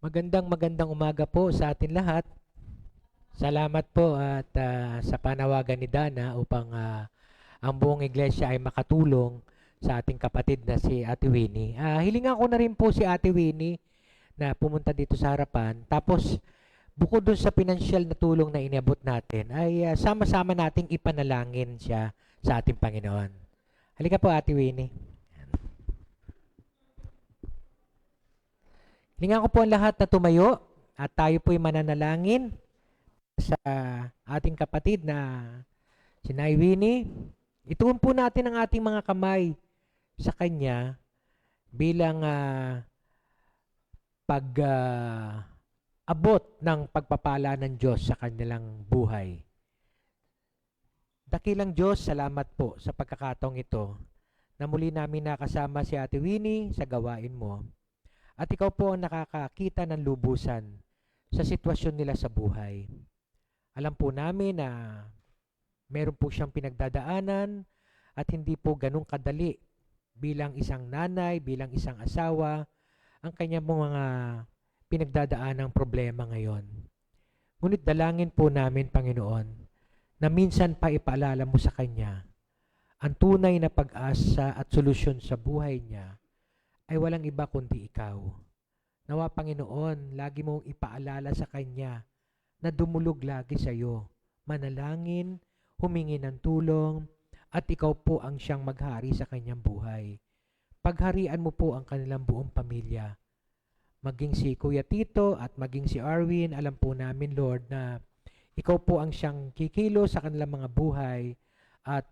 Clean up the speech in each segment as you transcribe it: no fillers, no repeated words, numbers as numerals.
Magandang umaga po sa atin lahat. Salamat po at sa panawagan ni Dana upang ang buong iglesia ay makatulong sa ating kapatid na si Ate Winnie. Hilingan ko na rin po si Ate Winnie na pumunta dito sa harapan. Tapos bukod dun sa pinansyal na tulong na inabot natin, ay sama-sama nating ipanalangin siya sa ating Panginoon. Halika po Ate Winnie. Hilingan ko po ang lahat na tumayo at tayo po'y mananalangin sa ating kapatid na si Nay Winnie. Ituon po natin ang ating mga kamay sa Kanya bilang abot ng pagpapala ng Diyos sa kanilang buhay. Dakilang Diyos, salamat po sa pagkakataong ito na muli namin nakasama si Ate Winnie sa gawain mo. At ikaw po ang nakakakita ng lubusan sa sitwasyon nila sa buhay. Alam po namin na meron po siyang pinagdadaanan at hindi po ganun kadali bilang isang nanay, bilang isang asawa, ang kanyang mga pinagdadaanang problema ngayon. Ngunit dalangin po namin, Panginoon, na minsan pa ipaalala mo sa kanya ang tunay na pag-asa at solusyon sa buhay niya ay walang iba kundi ikaw. Nawa, Panginoon, lagi mong ipaalala sa kanya na dumulog lagi sa iyo, manalangin, humingi ng tulong, at ikaw po ang siyang maghari sa kanyang buhay. Pagharian mo po ang kanilang buong pamilya. Maging si Kuya Tito at maging si Arwin, alam po namin, Lord, na ikaw po ang siyang kikilo sa kanilang mga buhay at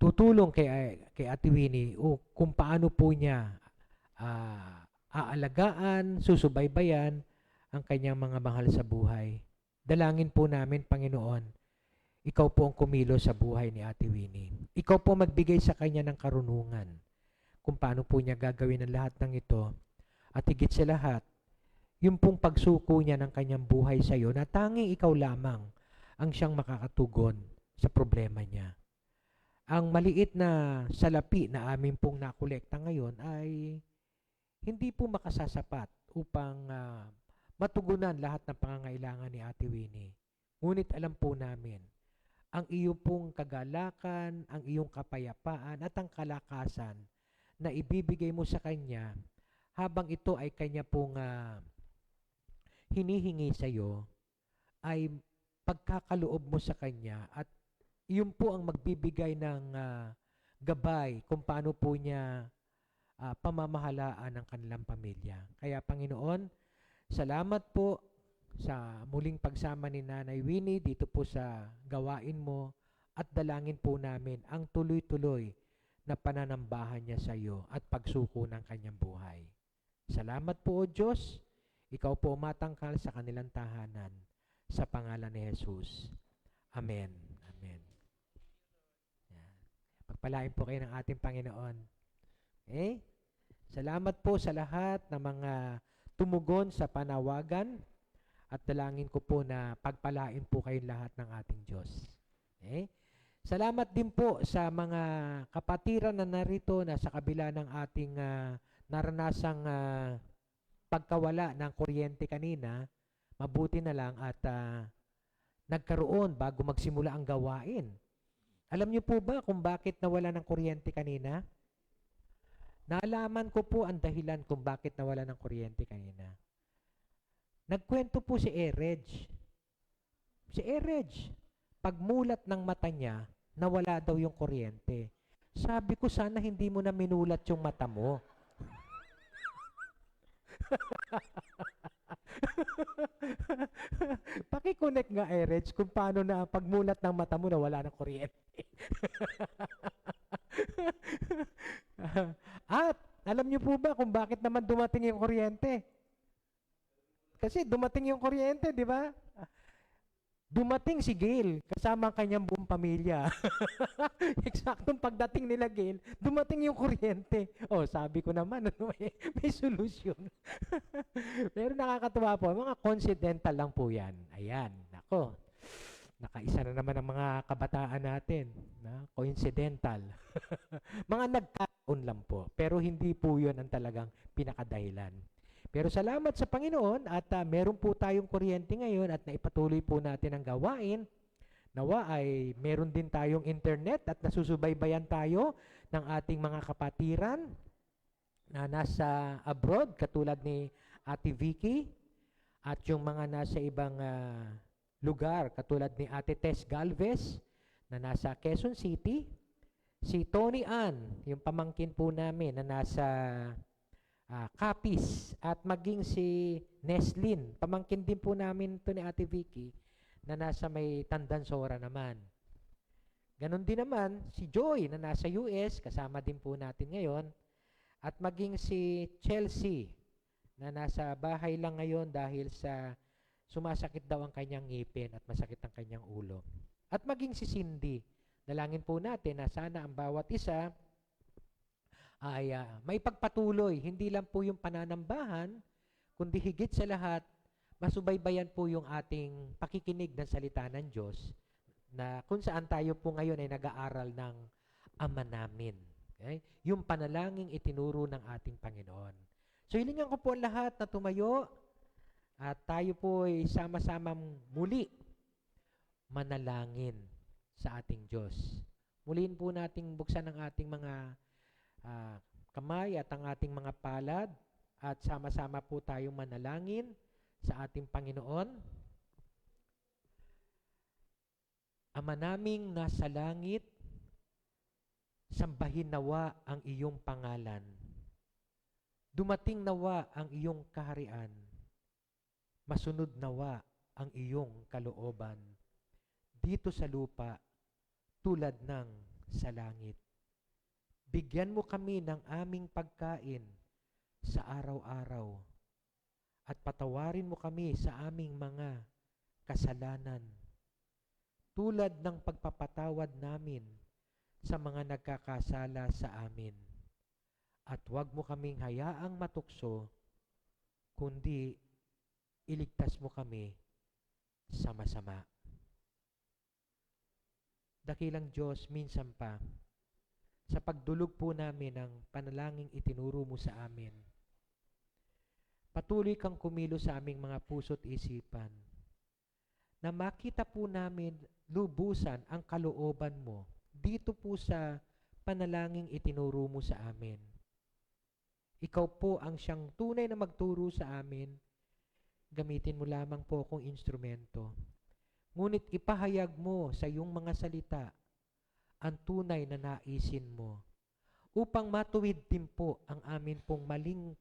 tutulong kay Ate Winnie o kung paano po niya aalagaan, susubaybayan ang kanyang mga mahal sa buhay. Dalangin po namin, Panginoon, ikaw po ang kumilo sa buhay ni Ate Winnie. Ikaw po magbigay sa kanya ng karunungan kung paano po niya gagawin ang lahat ng ito. At higit sa lahat, yung pong pagsuko niya ng kanyang buhay sa iyo na tanging ikaw lamang ang siyang makakatugon sa problema niya. Ang maliit na salapi na amin pong nakolekta ngayon ay hindi po makasasapat upang matugunan lahat ng pangangailangan ni Ate Winnie. Ngunit alam po namin, ang iyo pong kagalakan, ang iyong kapayapaan at ang kalakasan na ibibigay mo sa kanya habang ito ay kanya pong hinihingi sa iyo ay pagkakaloob mo sa kanya at iyon po ang magbibigay ng gabay kung paano po niya pamamahalaan ng kanilang pamilya. Kaya Panginoon, salamat po sa muling pagsama ni Nanay Winnie dito po sa gawain mo at dalangin po namin ang tuloy-tuloy na pananambahan niya sa iyo at pagsuko ng kanyang buhay. Salamat po o Diyos, ikaw po matangkal sa kanilang tahanan sa pangalan ni Jesus. Amen. Amen. Yan. Pagpalain po kayo ng ating Panginoon. Okay? Salamat po sa lahat ng mga tumugon sa panawagan at dalangin ko po na pagpalain po kayong lahat ng ating Diyos. Okay? Salamat din po sa mga kapatiran na narito na sa kabila ng ating naranasang pagkawala ng kuryente kanina, mabuti na lang at nagkaroon bago magsimula ang gawain. Alam niyo po ba kung bakit nawala ng kuryente kanina? Naalaman ko po ang dahilan kung bakit nawala ng kuryente kanina. Nagkwento po si Erej. Si Erej, pagmulat ng mata niya, nawala daw yung kuryente. Sabi ko, sana hindi mo na minulat yung mata mo. Paki-connect nga, Erej, kung paano na pagmulat ng mata mo nawala ng kuryente. At alam niyo po ba kung bakit naman dumating yung kuryente? Kasi dumating yung kuryente, di ba? Dumating si Gail kasama ang kanyang buong pamilya. Eksaktong pagdating nila Gail, dumating yung kuryente. Oh, sabi ko naman, ano, may solusyon. Pero nakakatuwa po, mga coincidental lang po yan. Ayan, nako. Nakaisa na naman ang mga kabataan natin. Na? Coincidental. Mga nagkataon lang po. Pero hindi po yun ang talagang pinakadahilan. Pero salamat sa Panginoon at meron po tayong kuryente ngayon at naipatuloy po natin ang gawain. Nawa ay meron din tayong internet at nasusubaybayan tayo ng ating mga kapatiran na nasa abroad katulad ni Ate Vicky at yung mga nasa ibang lugar katulad ni Ate Tess Galvez na nasa Quezon City, si Tony Ann, yung pamangkin po namin na nasa Capiz, at maging si Neslin, pamangkin din po namin to ni Ate Vicky na nasa may Tandansora naman. Ganon din naman si Joy na nasa US, kasama din po natin ngayon, at maging si Chelsea na nasa bahay lang ngayon dahil sa sumasakit daw ang kanyang ngipin at masakit ang kanyang ulo. At maging si Cindy, dalangin po natin na sana ang bawat isa ay may pagpatuloy, hindi lang po yung pananambahan, kundi higit sa lahat, masubaybayan po yung ating pakikinig ng salita ng Diyos na kung saan tayo po ngayon ay nag-aaral ng Ama namin. Okay? Yung panalangin itinuro ng ating Panginoon. So hilingan ko po ang lahat na tumayo at tayo po ay sama-samang muli manalangin sa ating Diyos. Muliin po nating buksan ang ating mga kamay at ang ating mga palad at sama-sama po tayong manalangin sa ating Panginoon. Ama naming nasa langit, sambahin nawa ang iyong pangalan. Dumating nawa ang iyong kaharian. Masunod nawa ang iyong kalooban dito sa lupa tulad ng sa langit. Bigyan mo kami ng aming pagkain sa araw-araw at patawarin mo kami sa aming mga kasalanan tulad ng pagpapatawad namin sa mga nagkakasala sa amin. At huwag mo kaming hayaang matukso, kundi iligtas mo kami sa masama. Dakilang Diyos, minsan pa, sa pagdulog po namin ng panalangin itinuro mo sa amin, patuloy kang kumilo sa aming mga puso't isipan, na makita po namin lubusan ang kalooban mo dito po sa panalangin itinuro mo sa amin. Ikaw po ang siyang tunay na magturo sa amin, gamitin mo lamang po akong instrumento. Ngunit ipahayag mo sa iyong mga salita ang tunay na naisin mo upang matuwid din po ang amin pong maling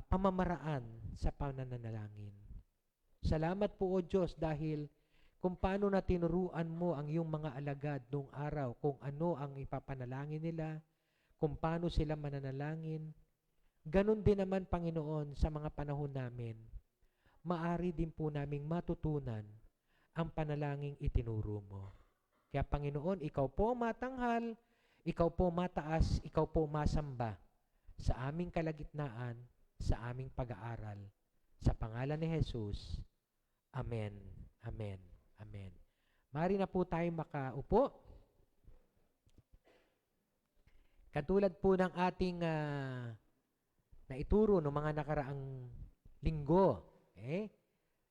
pamamaraan sa pananalangin. Salamat po o Diyos dahil kung paano na tinuruan mo ang iyong mga alagad noong araw, kung ano ang ipapanalangin nila, kung paano sila mananalangin, ganun din naman Panginoon sa mga panahon namin. Maari din po naming matutunan ang panalangin itinuro mo. Kaya Panginoon, ikaw po matanghal, ikaw po mataas, ikaw po masamba sa aming kalagitnaan, sa aming pag-aaral. Sa pangalan ni Jesus, Amen, Amen, Amen. Mari na po tayo makaupo. Katulad po ng ating naituro ng mga nakaraang linggo.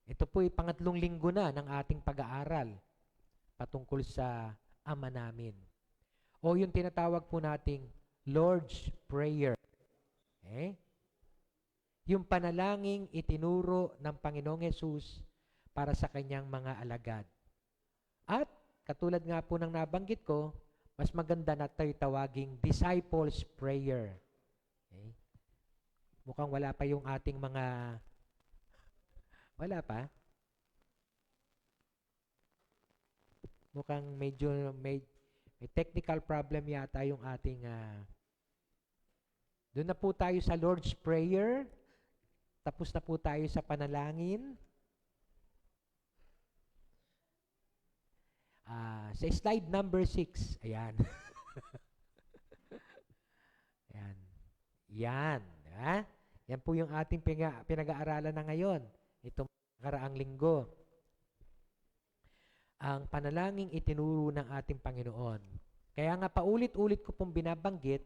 Ito po ay pangatlong linggo na ng ating pag-aaral patungkol sa Ama namin. O yung tinatawag po nating Lord's Prayer. Yung panalangin itinuro ng Panginoong Hesus para sa kanyang mga alagad. At katulad nga po ng nabanggit ko, mas maganda na tayo tawaging Disciples Prayer. Mukhang wala pa yung ating mga... Wala pa? Mukhang medyo may technical problem yata yung ating... Doon na po tayo sa Lord's Prayer. Tapos na po tayo sa panalangin. Sa slide number 6. Ayan. Ayan. Yan. Yan po yung ating pinag-aaralan na ngayon. Itong karaang linggo. Ang panalangin itinuro ng ating Panginoon. Kaya nga paulit-ulit ko pong binabanggit,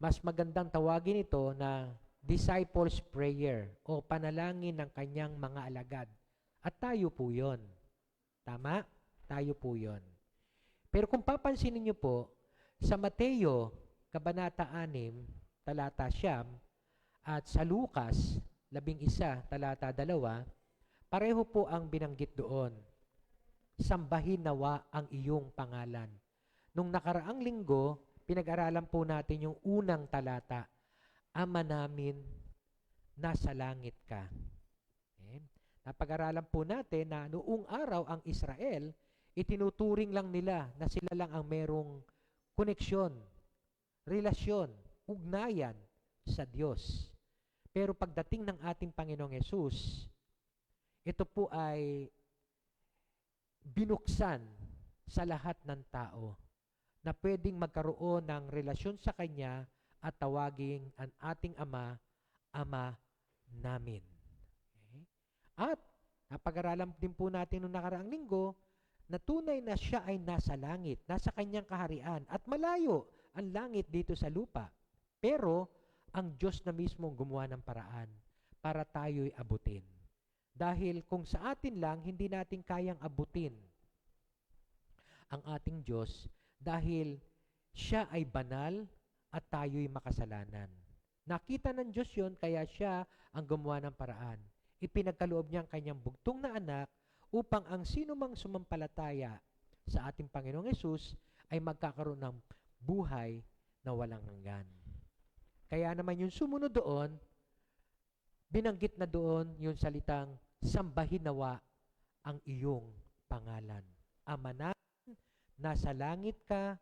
mas magandang tawagin ito na disciples prayer o panalangin ng kanyang mga alagad. At tayo po yon. Tama? Tayo po yon. Pero kung papansinin niyo po, sa Mateo, Kabanata 6, talata 9, at sa Lucas, 11, talata 2, pareho po ang binanggit doon. Sambahin nawa ang iyong pangalan. Nung nakaraang linggo, pinag-aralan po natin yung unang talata, Ama namin, nasa langit ka. Okay? Napag-aralan po natin na noong araw ang Israel, itinuturing lang nila na sila lang ang merong koneksyon, relasyon, ugnayan sa Diyos. Pero pagdating ng ating Panginoong Yesus, ito po ay binuksan sa lahat ng tao na pwedeng magkaroon ng relasyon sa Kanya at tawaging ang ating Ama, Ama namin. Okay? At napag-aralan din po natin noong nakaraang linggo na tunay na siya ay nasa langit, nasa kanyang kaharian at malayo ang langit dito sa lupa. Pero ang Diyos na mismo gumawa ng paraan para tayo'y abutin. Dahil kung sa atin lang, hindi natin kayang abutin ang ating Diyos dahil siya ay banal at tayo'y makasalanan. Nakita ng Diyos yun, kaya siya ang gumawa ng paraan. Ipinagkaloob niya ang kanyang bugtong na anak upang ang sino mang sumampalataya sa ating Panginoong Yesus ay magkakaroon ng buhay na walang hanggan. Kaya naman yung sumunod doon, binanggit na doon yung salitang, sambahin nawa ang iyong pangalan. Ama namin, nasa langit ka,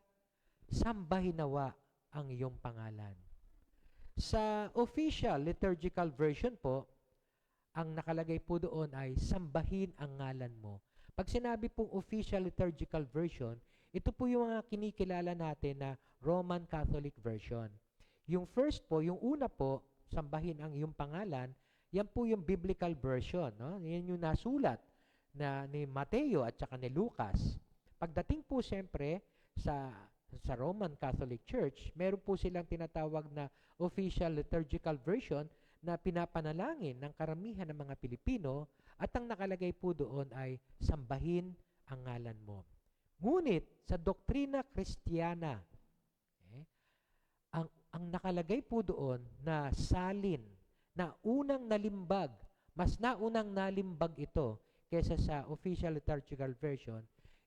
sambahin nawa ang iyong pangalan. Sa official liturgical version po, ang nakalagay po doon ay sambahin ang ngalan mo. Pag sinabi pong official liturgical version, ito po yung mga kinikilala natin na Roman Catholic version. Yung first po, yung una po, sambahin ang iyong pangalan, yan po yung biblical version. No? Yan yung nasulat na ni Mateo at saka ni Lucas. Pagdating po siyempre sa Roman Catholic Church, meron po silang tinatawag na official liturgical version na pinapanalangin ng karamihan ng mga Pilipino at ang nakalagay po doon ay sambahin ang ngalan mo. Ngunit sa doktrina Kristiyana, ang nakalagay po doon na salin, na unang nalimbag, mas naunang nalimbag ito kaysa sa official liturgical version,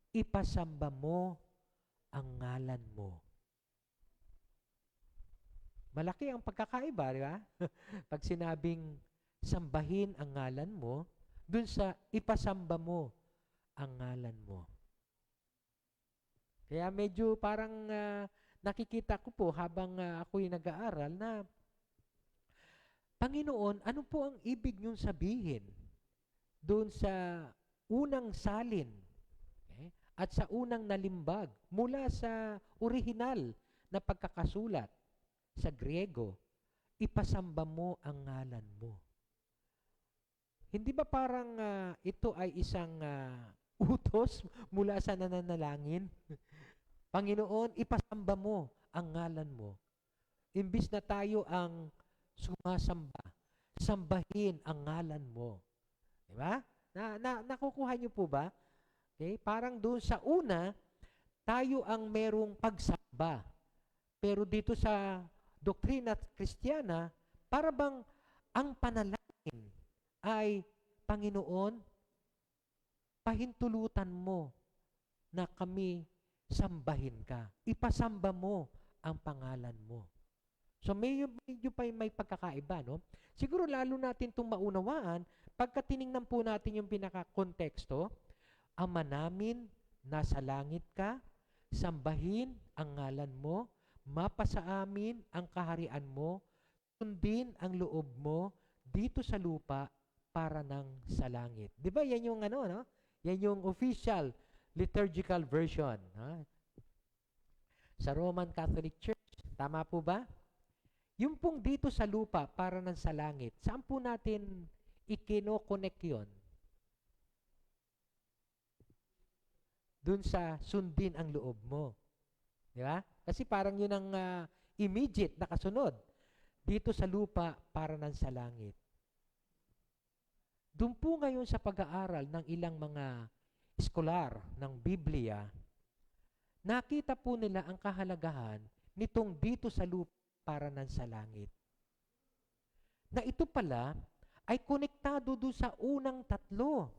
ipasamba mo ang ngalan mo. Malaki ang pagkakaiba, di ba? Pag sinabing sambahin ang ngalan mo, dun sa ipasamba mo ang ngalan mo. Kaya medyo parang nakikita ko po habang ako'y nag-aaral na, Panginoon, ano po ang ibig niyong sabihin dun sa unang salin at sa unang nalimbag mula sa orihinal na pagkakasulat sa Griego, ipasamba mo ang ngalan mo. Hindi ba parang ito ay isang utos mula sa nananalangin? Panginoon, ipasamba mo ang ngalan mo. Imbis na tayo ang sumasamba, sambahin ang ngalan mo. Diba? Nakukuha niyo po ba? Okay? Parang doon sa una, tayo ang merong pagsamba. Pero dito sa doktrina Kristiyana, para bang ang panalangin ay, Panginoon, pahintulutan mo na kami sambahin ka. Ipasamba mo ang pangalan mo. So medyo pa may pagkakaiba, no? Siguro lalo natin itong maunawaan pagka tiningnan po natin yung pinaka-konteksto. Ama namin, nasa langit ka, sambahin ang ngalan mo, mapasa amin ang kaharian mo, sundin ang loob mo dito sa lupa para ng sa langit. Di ba yan yung ano, no? Yan yung official liturgical version. Ha? Sa Roman Catholic Church, tama po ba? Yung pong dito sa lupa para ng sa langit, saan po natin ikino-connect yun? Dun sa sundin ang loob mo. Di ba? Kasi parang yun ang immediate na kasunod. dito sa lupa para ng sa langit. Doon po ngayon sa pag-aaral ng ilang mga eskolar ng Biblia, nakita po nila ang kahalagahan nitong dito sa lupa para ng sa langit. Na ito pala ay konektado doon sa unang tatlo.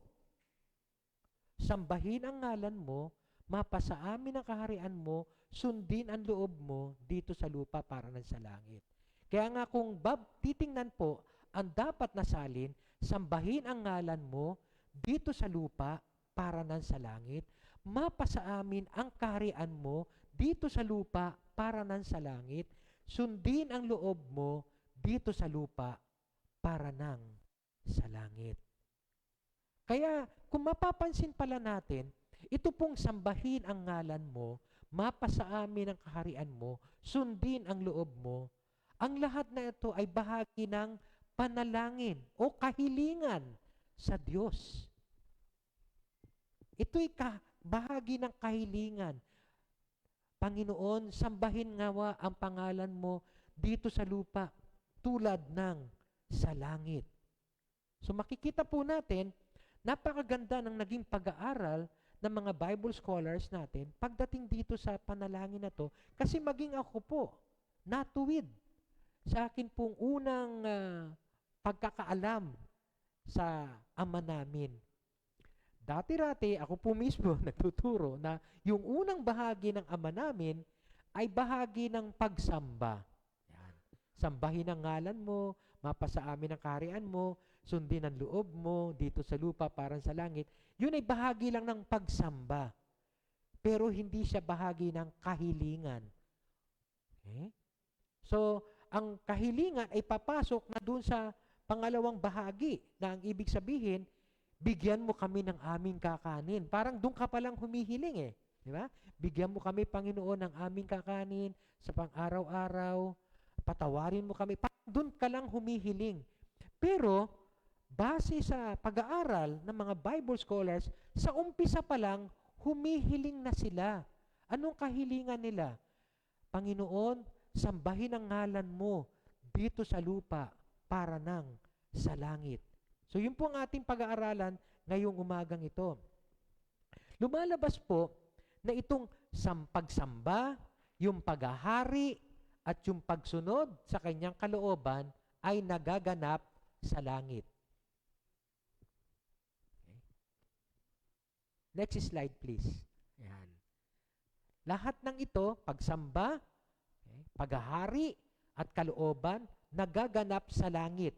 Sambahin ang ngalan mo, mapasa amin ang kaharian mo, sundin ang loob mo dito sa lupa para ng sa langit. Kaya nga kung titingnan po, ang dapat na salin, sambahin ang ngalan mo dito sa lupa para ng sa langit, mapasa amin ang kaharian mo dito sa lupa para ng sa langit, sundin ang loob mo dito sa lupa para ng sa langit. Kaya kung mapapansin pala natin, ito pong sambahin ang ngalan mo, mapasa amin ang kaharian mo, sundin ang loob mo, ang lahat na ito ay bahagi ng panalangin o kahilingan sa Diyos. Ito'y bahagi ng kahilingan. Panginoon, sambahin ngawa ang pangalan mo dito sa lupa tulad ng sa langit. So makikita po natin, napakaganda ng naging pag-aaral ng mga Bible scholars natin pagdating dito sa panalangin na to, kasi maging ako po, natuwid sa akin pong unang pagkakaalam sa Ama namin. Dati-rati, ako po mismo nagtuturo na yung unang bahagi ng Ama namin ay bahagi ng pagsamba. Yan. Sambahin ang ngalan mo, mapasa amin ang kaharian mo, sundin ang loob mo dito sa lupa parang sa langit. Yun ay bahagi lang ng pagsamba. Pero hindi siya bahagi ng kahilingan. Okay? So, ang kahilingan ay papasok na dun sa pangalawang bahagi na ang ibig sabihin, bigyan mo kami ng aming kakanin. Parang dun ka palang humihiling eh. Di ba? Bigyan mo kami, Panginoon, ng aming kakanin sa pang-araw-araw. Patawarin mo kami. Parang dun ka lang humihiling. Pero, base sa pag-aaral ng mga Bible scholars, sa umpisa pa lang, humihiling na sila. Anong kahilingan nila? Panginoon, sambahin ang ngalan mo dito sa lupa para ng sa langit. So yun po ang ating pag-aaralan ngayong umagang ito. Lumalabas po na itong pagsamba, yung paghahari, at yung pagsunod sa kanyang kalooban ay nagaganap sa langit. Okay. Next slide please. Ayan. Lahat ng ito, pagsamba, paghahari at kalooban, nagaganap sa langit.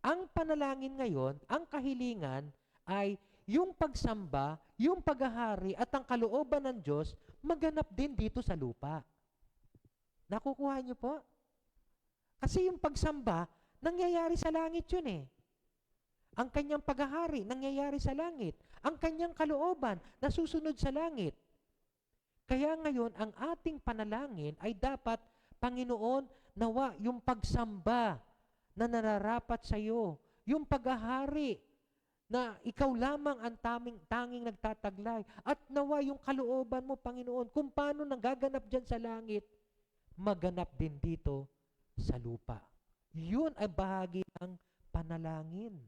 Ang panalangin ngayon, ang kahilingan ay yung pagsamba, yung paghahari at ang kalooban ng Diyos maganap din dito sa lupa. Nakukuha niyo po? Kasi yung pagsamba, nangyayari sa langit yun eh. Ang kanyang paghahari, nangyayari sa langit. Ang kanyang kalooban, nasusunod sa langit. Kaya ngayon, ang ating panalangin ay dapat, Panginoon, nawa yung pagsamba na nararapat sa iyo, yung paghahari na ikaw lamang ang tanging nagtataglay, at nawa yung kalooban mo, Panginoon, kung paano nagaganap dyan sa langit, maganap din dito sa lupa. Yun ay bahagi ng panalangin.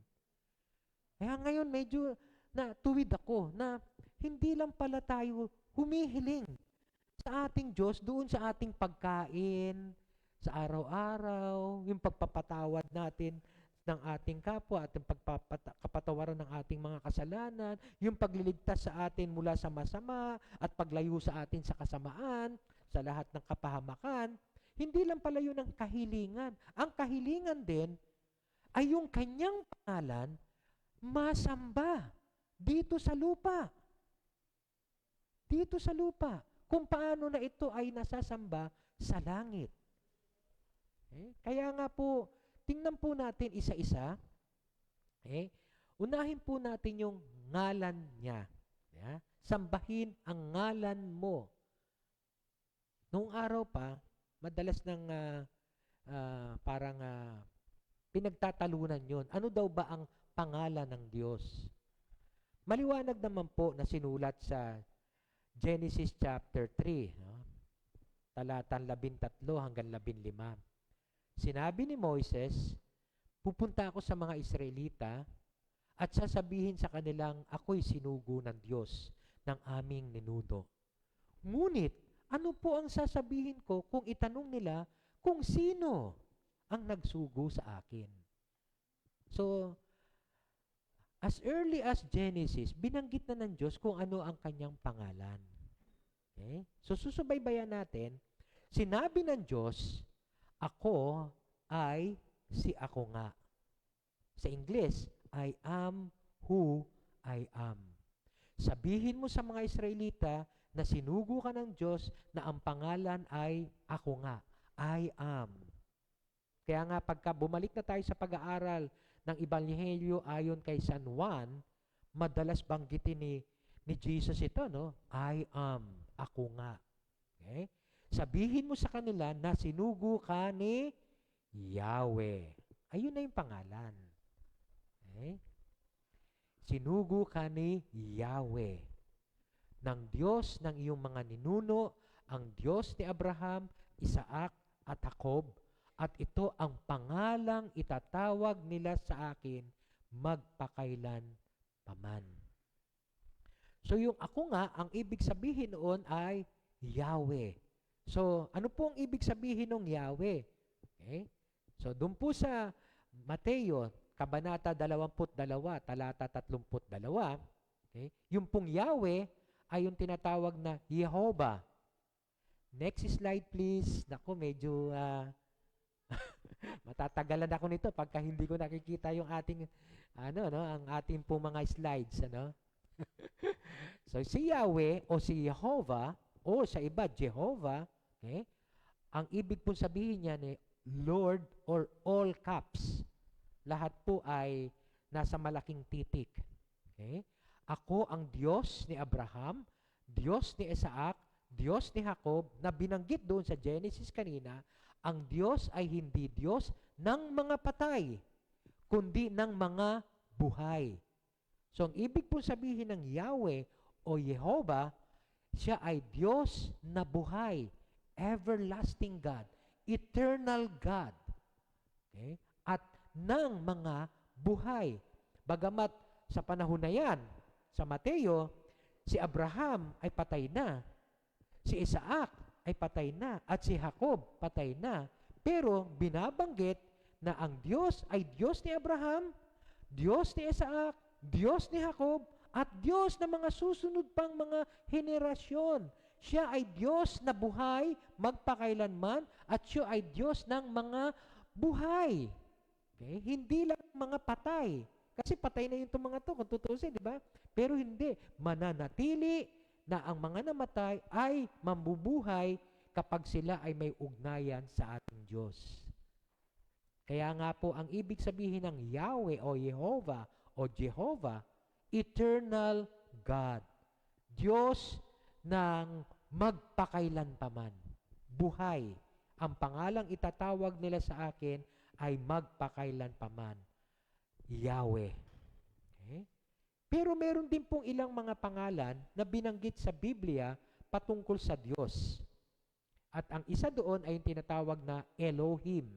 Kaya ngayon medyo natuwid ako na hindi lang pala tayo humihiling sa ating Diyos doon sa ating pagkain, sa araw-araw, yung pagpapatawad natin ng ating kapwa at yung pagpapatawaran ng ating mga kasalanan, yung pagliligtas sa atin mula sa masama at paglayo sa atin sa kasamaan, sa lahat ng kapahamakan. Hindi lang pala yun ang kahilingan. Ang kahilingan din ay yung kanyang pangalan masamba dito sa lupa. Dito sa lupa. Kung paano na ito ay nasasamba sa langit. Kaya nga po, tingnan po natin isa-isa. Unahin po natin yung ngalan niya. Sambahin ang ngalan mo. Noong araw pa, madalas ng parang pinagtatalunan yon. Ano daw ba ang pangalan ng Diyos? Maliwanag naman po na sinulat sa Genesis chapter 3, no? Talatang 13 hanggang 15. Sinabi ni Moises, pupunta ako sa mga Israelita at sasabihin sa kanilang, ako'y sinugo ng Diyos ng aming ninuno. Ngunit, ano po ang sasabihin ko kung itanong nila kung sino ang nagsugo sa akin? So, as early as Genesis, binanggit na ng Diyos kung ano ang kanyang pangalan. Okay? So, susubaybayan natin, sinabi ng Diyos, ako ay si ako nga. Sa English, I am who I am. Sabihin mo sa mga Israelita na sinugo ka ng Diyos na ang pangalan ay ako nga. I am. Kaya nga pagka bumalik na tayo sa pag-aaral ng Ebanghelyo ayon kay San Juan, madalas banggitin ni Jesus ito, no? I am. Ako nga. Okay? Sabihin mo sa kanila na sinugo ka ni Yahweh. Ayun na yung pangalan. Okay? Sinugo ka ni Yahweh. Ng Diyos ng iyong mga ninuno, ang Diyos ni Abraham, Isaac at Jacob, at ito ang pangalang itatawag nila sa akin magpakailan paman. So yung ako nga, ang ibig sabihin noon ay Yahweh. So ano po ang ibig sabihin ng Yahweh? Okay? So doon po sa Mateo, Kabanata 22, talata 32, okay? Yung pong Yahweh ay yung tinatawag na Jehovah. Next slide please. Naku, medyo matatagalan ako nito pagka hindi ko nakikita yung ating ang ating po mga slides, So si Yahweh o si Jehovah o sa iba Jehovah, okay? Ang ibig pong sabihin niya ni Lord or all caps. Lahat po ay nasa malaking titik. Okay? Ako ang Diyos ni Abraham, Diyos ni Isaac, Diyos ni Jacob, na binanggit doon sa Genesis kanina, ang Diyos ay hindi Diyos ng mga patay, kundi ng mga buhay. So, ang ibig po sabihin ng Yahweh o Jehovah, siya ay Diyos na buhay, everlasting God, eternal God. Okay? At ng mga buhay. Bagamat sa panahon na yan, sa Mateo, si Abraham ay patay na, si Isaac ay patay na, at si Jacob patay na. Pero binabanggit na ang Diyos ay Diyos ni Abraham, Diyos ni Isaac, Diyos ni Jacob, at Diyos ng mga susunod pang mga henerasyon. Siya ay Diyos na buhay, magpakailanman, at siya ay Diyos ng mga buhay. Okay? Hindi lang mga patay. Kasi patay na yung mga to, kung tutusin, di ba? Pero hindi. Mananatili na ang mga namatay ay mambubuhay kapag sila ay may ugnayan sa ating Diyos. Kaya nga po, ang ibig sabihin ng Yahweh o Jehovah, eternal God. Diyos ng magpakailanpaman. Buhay. Ang pangalang itatawag nila sa akin ay magpakailanpaman. Yahweh. Okay? Pero meron din pong ilang mga pangalan na binanggit sa Biblia patungkol sa Diyos. At ang isa doon ay yung tinatawag na Elohim.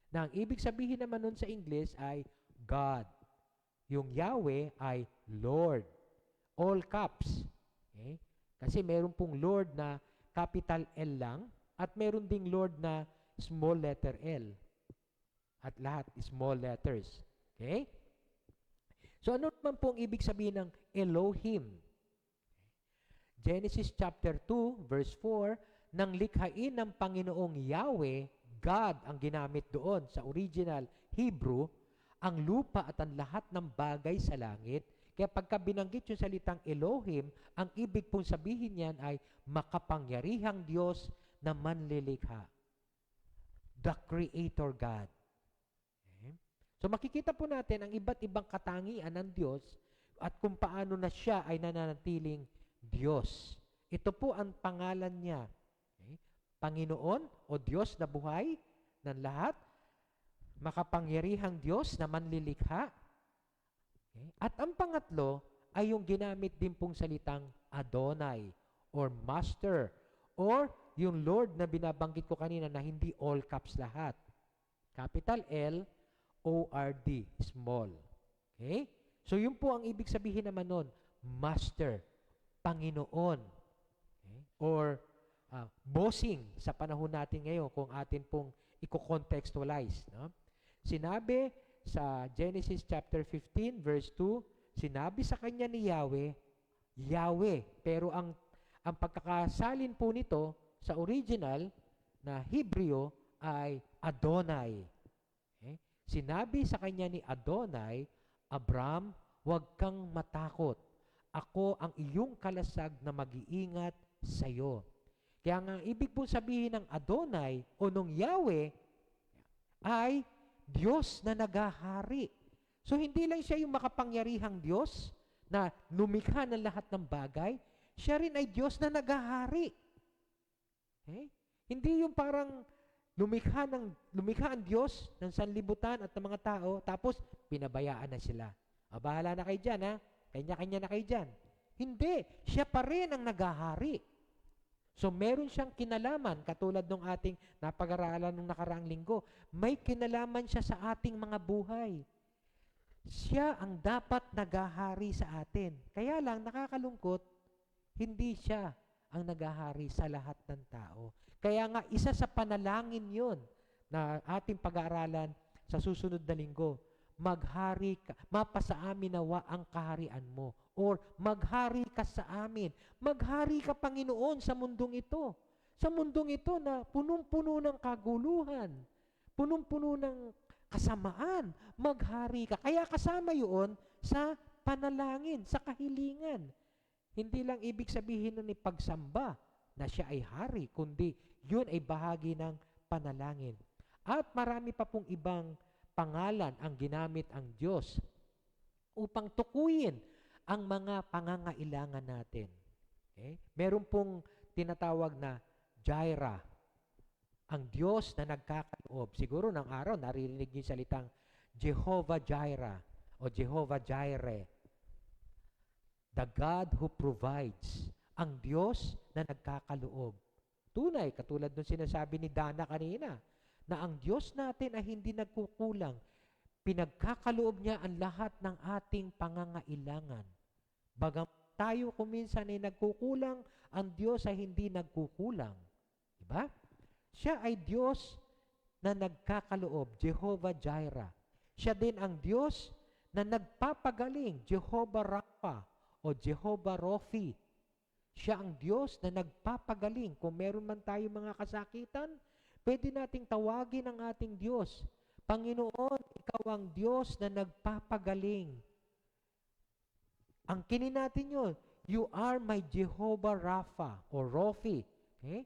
Na ang ibig sabihin naman nun sa English ay God. Yung Yahweh ay Lord. All caps. Okay? Kasi meron pong Lord na capital L lang at meron ding Lord na small letter L. At lahat small letters. Okay? So ano naman pong ibig sabihin ng Elohim? Genesis chapter 2, verse 4, nang likhain ng Panginoong Yahweh, God ang ginamit doon sa original Hebrew, ang lupa at ang lahat ng bagay sa langit. Kaya pagka binanggit yung salitang Elohim, ang ibig pong sabihin niyan ay makapangyarihang Diyos na manlilikha. The Creator God. So makikita po natin ang iba't ibang katangian ng Diyos at kung paano na siya ay nananatiling Diyos. Ito po ang pangalan niya. Okay? Panginoon o Diyos na buhay ng lahat, makapangyarihang Diyos na manlilikha. Okay? At ang pangatlo ay yung ginamit din pong salitang Adonai or Master or yung Lord na binabanggit ko kanina na hindi all caps lahat. Capital L, O-R-D, small. Okay? So yun po ang ibig sabihin naman nun, Master, Panginoon. Okay? Or bossing sa panahon natin ngayon kung atin pong i-contextualize. No? Sinabi sa Genesis chapter 15 verse 2, sinabi sa kanya ni Yahweh, Yahweh, pero ang pagkakasalin po nito sa original na Hebreo ay Adonai. Okay? Sinabi sa kanya ni Adonai, Abram, huwag kang matakot. Ako ang iyong kalasag na mag-iingat sa iyo. Kaya nga, ibig po sabihin ng Adonai o nung Yahweh ay Diyos na nagahari. So, hindi lang siya yung makapangyarihang Diyos na lumikha ng lahat ng bagay, siya rin ay Diyos na nagahari. Okay? Hindi yung parang lumikha ang Diyos ng sanlibutan at ng mga tao, tapos pinabayaan na sila. Bahala na kayo dyan, ha? Kanya-kanya na kayo dyan. Hindi. Siya pa rin ang nagahari. So, meron siyang kinalaman, katulad ng ating napag-aralan nung nakaraang linggo. May kinalaman siya sa ating mga buhay. Siya ang dapat nagahari sa atin. Kaya lang, nakakalungkot, hindi siya ang nagahari sa lahat ng tao. Kaya nga, isa sa panalangin yon na ating pag-aaralan sa susunod na linggo, maghari ka, mapasa amin nawa ang kaharian mo. Or maghari ka sa amin. Maghari ka, Panginoon, sa mundong ito. Sa mundong ito na punong-puno ng kaguluhan, punong-puno ng kasamaan. Maghari ka. Kaya kasama yun sa panalangin, sa kahilingan. Hindi lang ibig sabihin nun pagsamba na siya ay hari, kundi yun ay bahagi ng panalangin. At marami pa pong ibang pangalan ang ginamit ang Diyos upang tukuyin ang mga pangangailangan natin. Okay? Meron pong tinatawag na Jireh, ang Diyos na nagkakaloob. Siguro ng araw, naririnig niyo yung salitang Jehovah Jireh o Jehovah Jireh. The God who provides. Ang Diyos na nagkakaloob. Tunay, katulad nung sinasabi ni Dana kanina, na ang Diyos natin ay hindi nagkukulang. Pinagkakaloob niya ang lahat ng ating pangangailangan. Bagamat tayo kuminsan ay nagkukulang, ang Diyos ay hindi nagkukulang. Diba? Siya ay Diyos na nagkakaloob, Jehovah Jireh. Siya din ang Diyos na nagpapagaling, Jehovah Rapha o Jehovah Rofi. Siya ang Diyos na nagpapagaling. Kung meron man tayo mga kasakitan, pwede nating tawagin ang ating Diyos. Panginoon, ikaw ang Diyos na nagpapagaling. Ang kinin natin yun, you are my Jehovah Rapha o Rofi. Okay?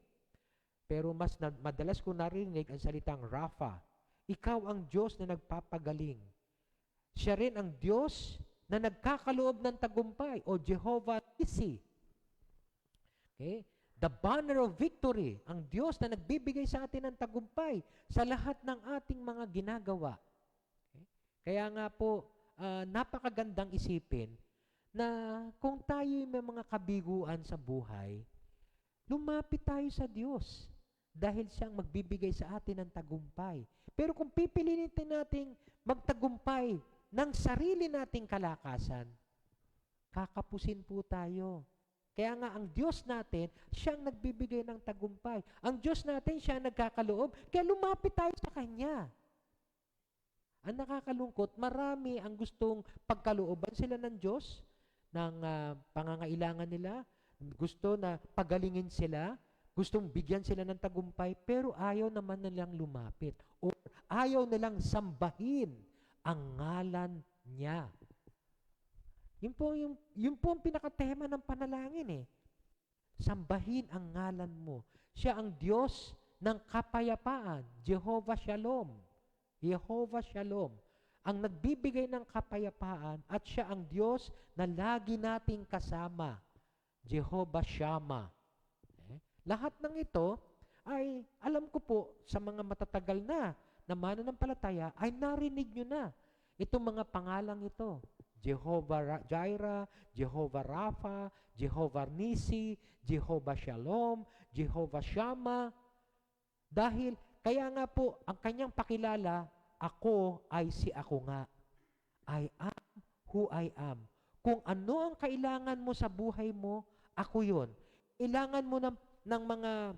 Pero madalas ko narinig ang salitang Rapha. Ikaw ang Diyos na nagpapagaling. Siya rin ang Diyos na nagkakaloob ng tagumpay o Jehovah Nissi. Okay? The banner of victory, ang Diyos na nagbibigay sa atin ng tagumpay sa lahat ng ating mga ginagawa. Okay? Kaya nga po, napakagandang isipin na kung tayo may mga kabiguan sa buhay, lumapit tayo sa Diyos dahil siyang magbibigay sa atin ng tagumpay. Pero kung pipilitin nating magtagumpay ng sarili nating kalakasan, kakapusin po tayo. Kaya nga ang Diyos natin, siyang nagbibigay ng tagumpay. Ang Diyos natin, siyang nagkakaloob, kaya lumapit tayo sa Kanya. Ang nakakalungkot, marami ang gustong pagkalooban sila ng Diyos, ng pangangailangan nila, gusto na pagalingin sila, gustong bigyan sila ng tagumpay, pero ayaw naman nilang lumapit. O ayaw nilang sambahin ang ngalan niya. Yun po ang pinakatema ng panalangin eh. Sambahin ang ngalan mo. Siya ang Diyos ng kapayapaan. Jehovah Shalom. Jehovah Shalom. Ang nagbibigay ng kapayapaan at siya ang Diyos na lagi nating kasama. Jehovah Shammah. Lahat ng ito ay alam ko po sa mga matatagal na mananampalataya ay narinig nyo na itong mga pangalang ito. Jehovah Jireh, Jehovah Rapha, Jehovah Nissi, Jehovah Shalom, Jehovah Shammah. Dahil Kaya nga po, ang kanyang pakilala, ako ay si ako nga. I am who I am. Kung ano ang kailangan mo sa buhay mo, ako yun. Kailangan mo ng mga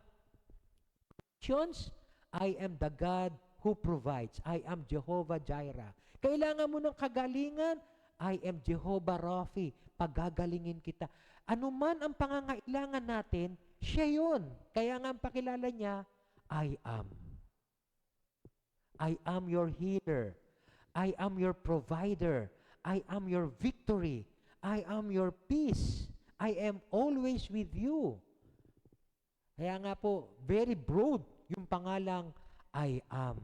actions, I am the God who provides. I am Jehovah Jireh. Kailangan mo ng kagalingan, I am Jehovah Raphi. Pagagalingin kita. Ano man ang pangangailangan natin, siya yun. Kaya nga ang pakilala niya, I am. I am your healer. I am your provider. I am your victory. I am your peace. I am always with you. Kaya nga po, very broad yung pangalang I am.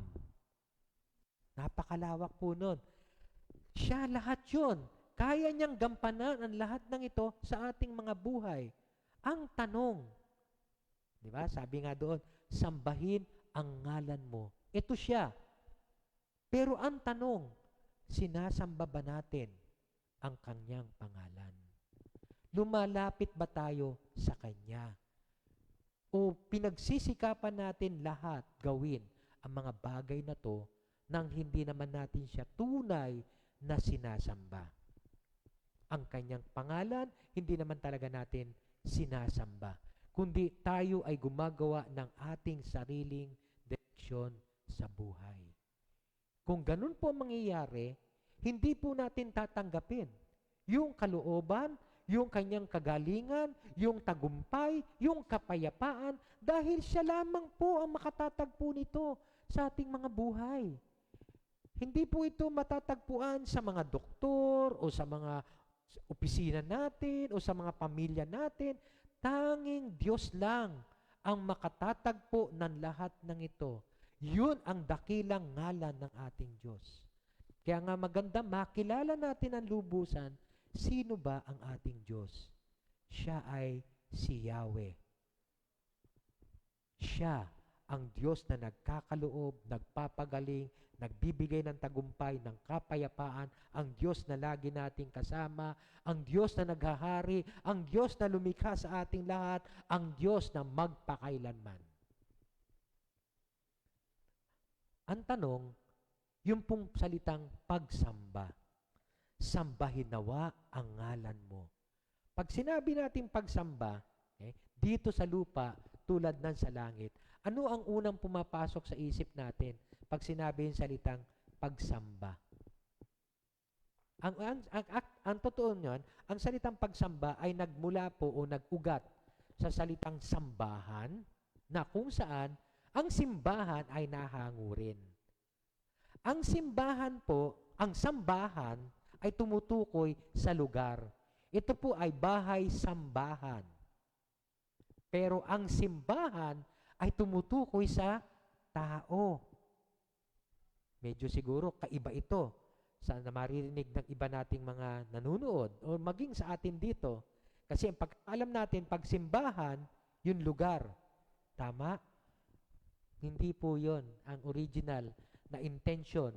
Napakalawak po nun. Siya lahat yun. Kaya niyang gampanan ang lahat ng ito sa ating mga buhay. Ang tanong, di ba? Sabi nga doon, sambahin ang ngalan mo. Ito siya. Pero ang tanong, sinasamba ba natin ang kanyang pangalan? Lumalapit ba tayo sa kanya? O pinagsisikapan natin lahat gawin ang mga bagay na to nang hindi naman natin siya tunay na sinasamba? Ang kanyang pangalan, hindi naman talaga natin sinasamba. Kundi tayo ay gumagawa ng ating sariling direksyon sa buhay. Kung ganun po mangyayari, hindi po natin tatanggapin yung kalooban, yung kanyang kagalingan, yung tagumpay, yung kapayapaan, dahil siya lamang po ang makatatagpo nito sa ating mga buhay. Hindi po ito matatagpuan sa mga doktor o sa mga opisina natin o sa mga pamilya natin. Tanging Diyos lang ang makatatagpo ng lahat ng ito. Yun ang dakilang ngalan ng ating Diyos. Kaya nga maganda makilala natin ang lubusan, sino ba ang ating Diyos? Siya ay si Yahweh. Siya ang Diyos na nagkakaloob, nagpapagaling, nagbibigay ng tagumpay, ng kapayapaan, ang Diyos na lagi nating kasama, ang Diyos na naghahari, ang Diyos na lumikha sa ating lahat, ang Diyos na magpakailanman. Ang tanong, yung pong salitang pagsamba. Sambahin nawa ang ngalan mo. Pag sinabi natin pagsamba, dito sa lupa, tulad ng sa langit, ano ang unang pumapasok sa isip natin pag sinabi yung salitang pagsamba? Ang totoo niyan, ang salitang pagsamba ay nagmula po o nag-ugat sa salitang sambahan na kung saan ang simbahan ay nahango rin. Ang simbahan po, ang sambahan ay tumutukoy sa lugar. Ito po ay bahay-sambahan. Pero ang simbahan ay tumutukoy sa tao. Medyo siguro kaiba ito sa maririnig ng iba nating mga nanunood o maging sa atin dito. Kasi ang pagkakalam natin, pag simbahan, yung lugar. Tama? Hindi po yon ang original na intention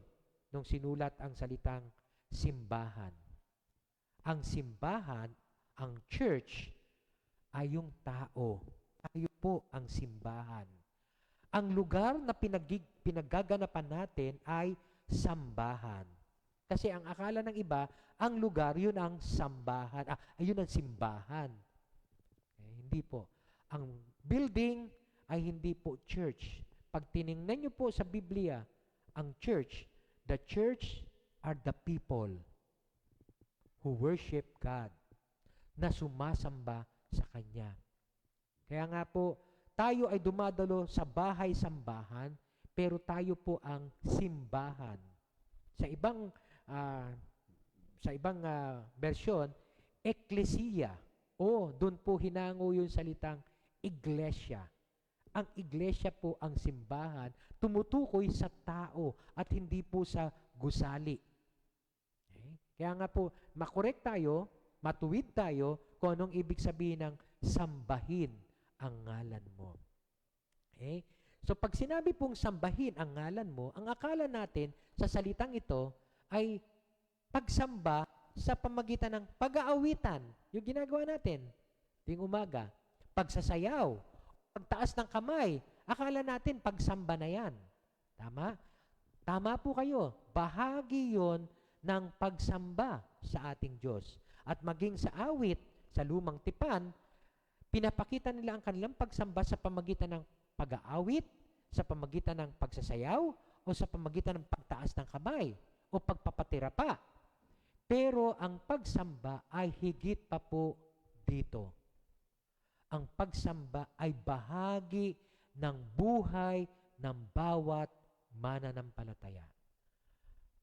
nung sinulat ang salitang simbahan. Ang simbahan, ang church, ay yung tao. Tayo po ang simbahan. Ang lugar na pinaggaganapan natin ay sambahan. Kasi ang akala ng iba, ang lugar, yun ang sambahan. Yun ang simbahan. Hindi po. Ang building ay hindi po church. Pag tiningnan niyo po sa Biblia, ang church, the church are the people who worship God, na sumasamba sa Kanya. Kaya nga po, tayo ay dumadalo sa bahay-sambahan, pero tayo po ang simbahan. Sa ibang bersyon, ecclesia, o doon po hinango yung salitang iglesia. Ang iglesia po ang simbahan, tumutukoy sa tao at hindi po sa gusali. Okay? Kaya nga po, makorek tayo, matuwid tayo kung anong ibig sabihin ng sambahin ang ngalan mo. Okay? So pag sinabi pong sambahin ang ngalan mo, ang akala natin sa salitang ito ay pagsamba sa pamagitan ng pag-aawitan. Yung ginagawa natin, tuwing umaga, pagsasayaw, pagtaas ng kamay, akala natin pagsamba na yan. Tama? Tama po kayo. Bahagi yon ng pagsamba sa ating Diyos. At maging sa awit, sa lumang tipan, pinapakita nila ang kanilang pagsamba sa pamagitan ng pag-aawit, sa pamagitan ng pagsasayaw, o sa pamagitan ng pagtaas ng kamay, o pagpapatira pa. Pero ang pagsamba ay higit pa po dito. Ang pagsamba ay bahagi ng buhay ng bawat mananampalataya.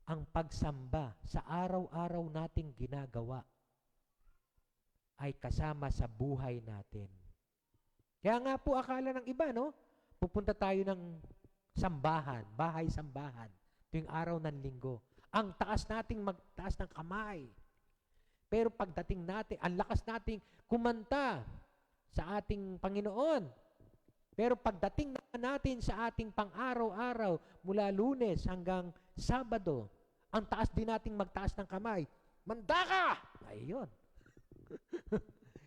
Ang pagsamba sa araw-araw nating ginagawa ay kasama sa buhay natin. Kaya nga po akala ng iba, no? Pupunta tayo ng sambahan, bahay-sambahan, tuwing araw ng linggo. Ang taas nating magtaas ng kamay. Pero pagdating natin, ang lakas nating kumanta sa ating Panginoon. Pero pagdating natin sa ating pang-araw-araw, mula Lunes hanggang Sabado, ang taas din nating magtaas ng kamay. Manda ka! Ayun.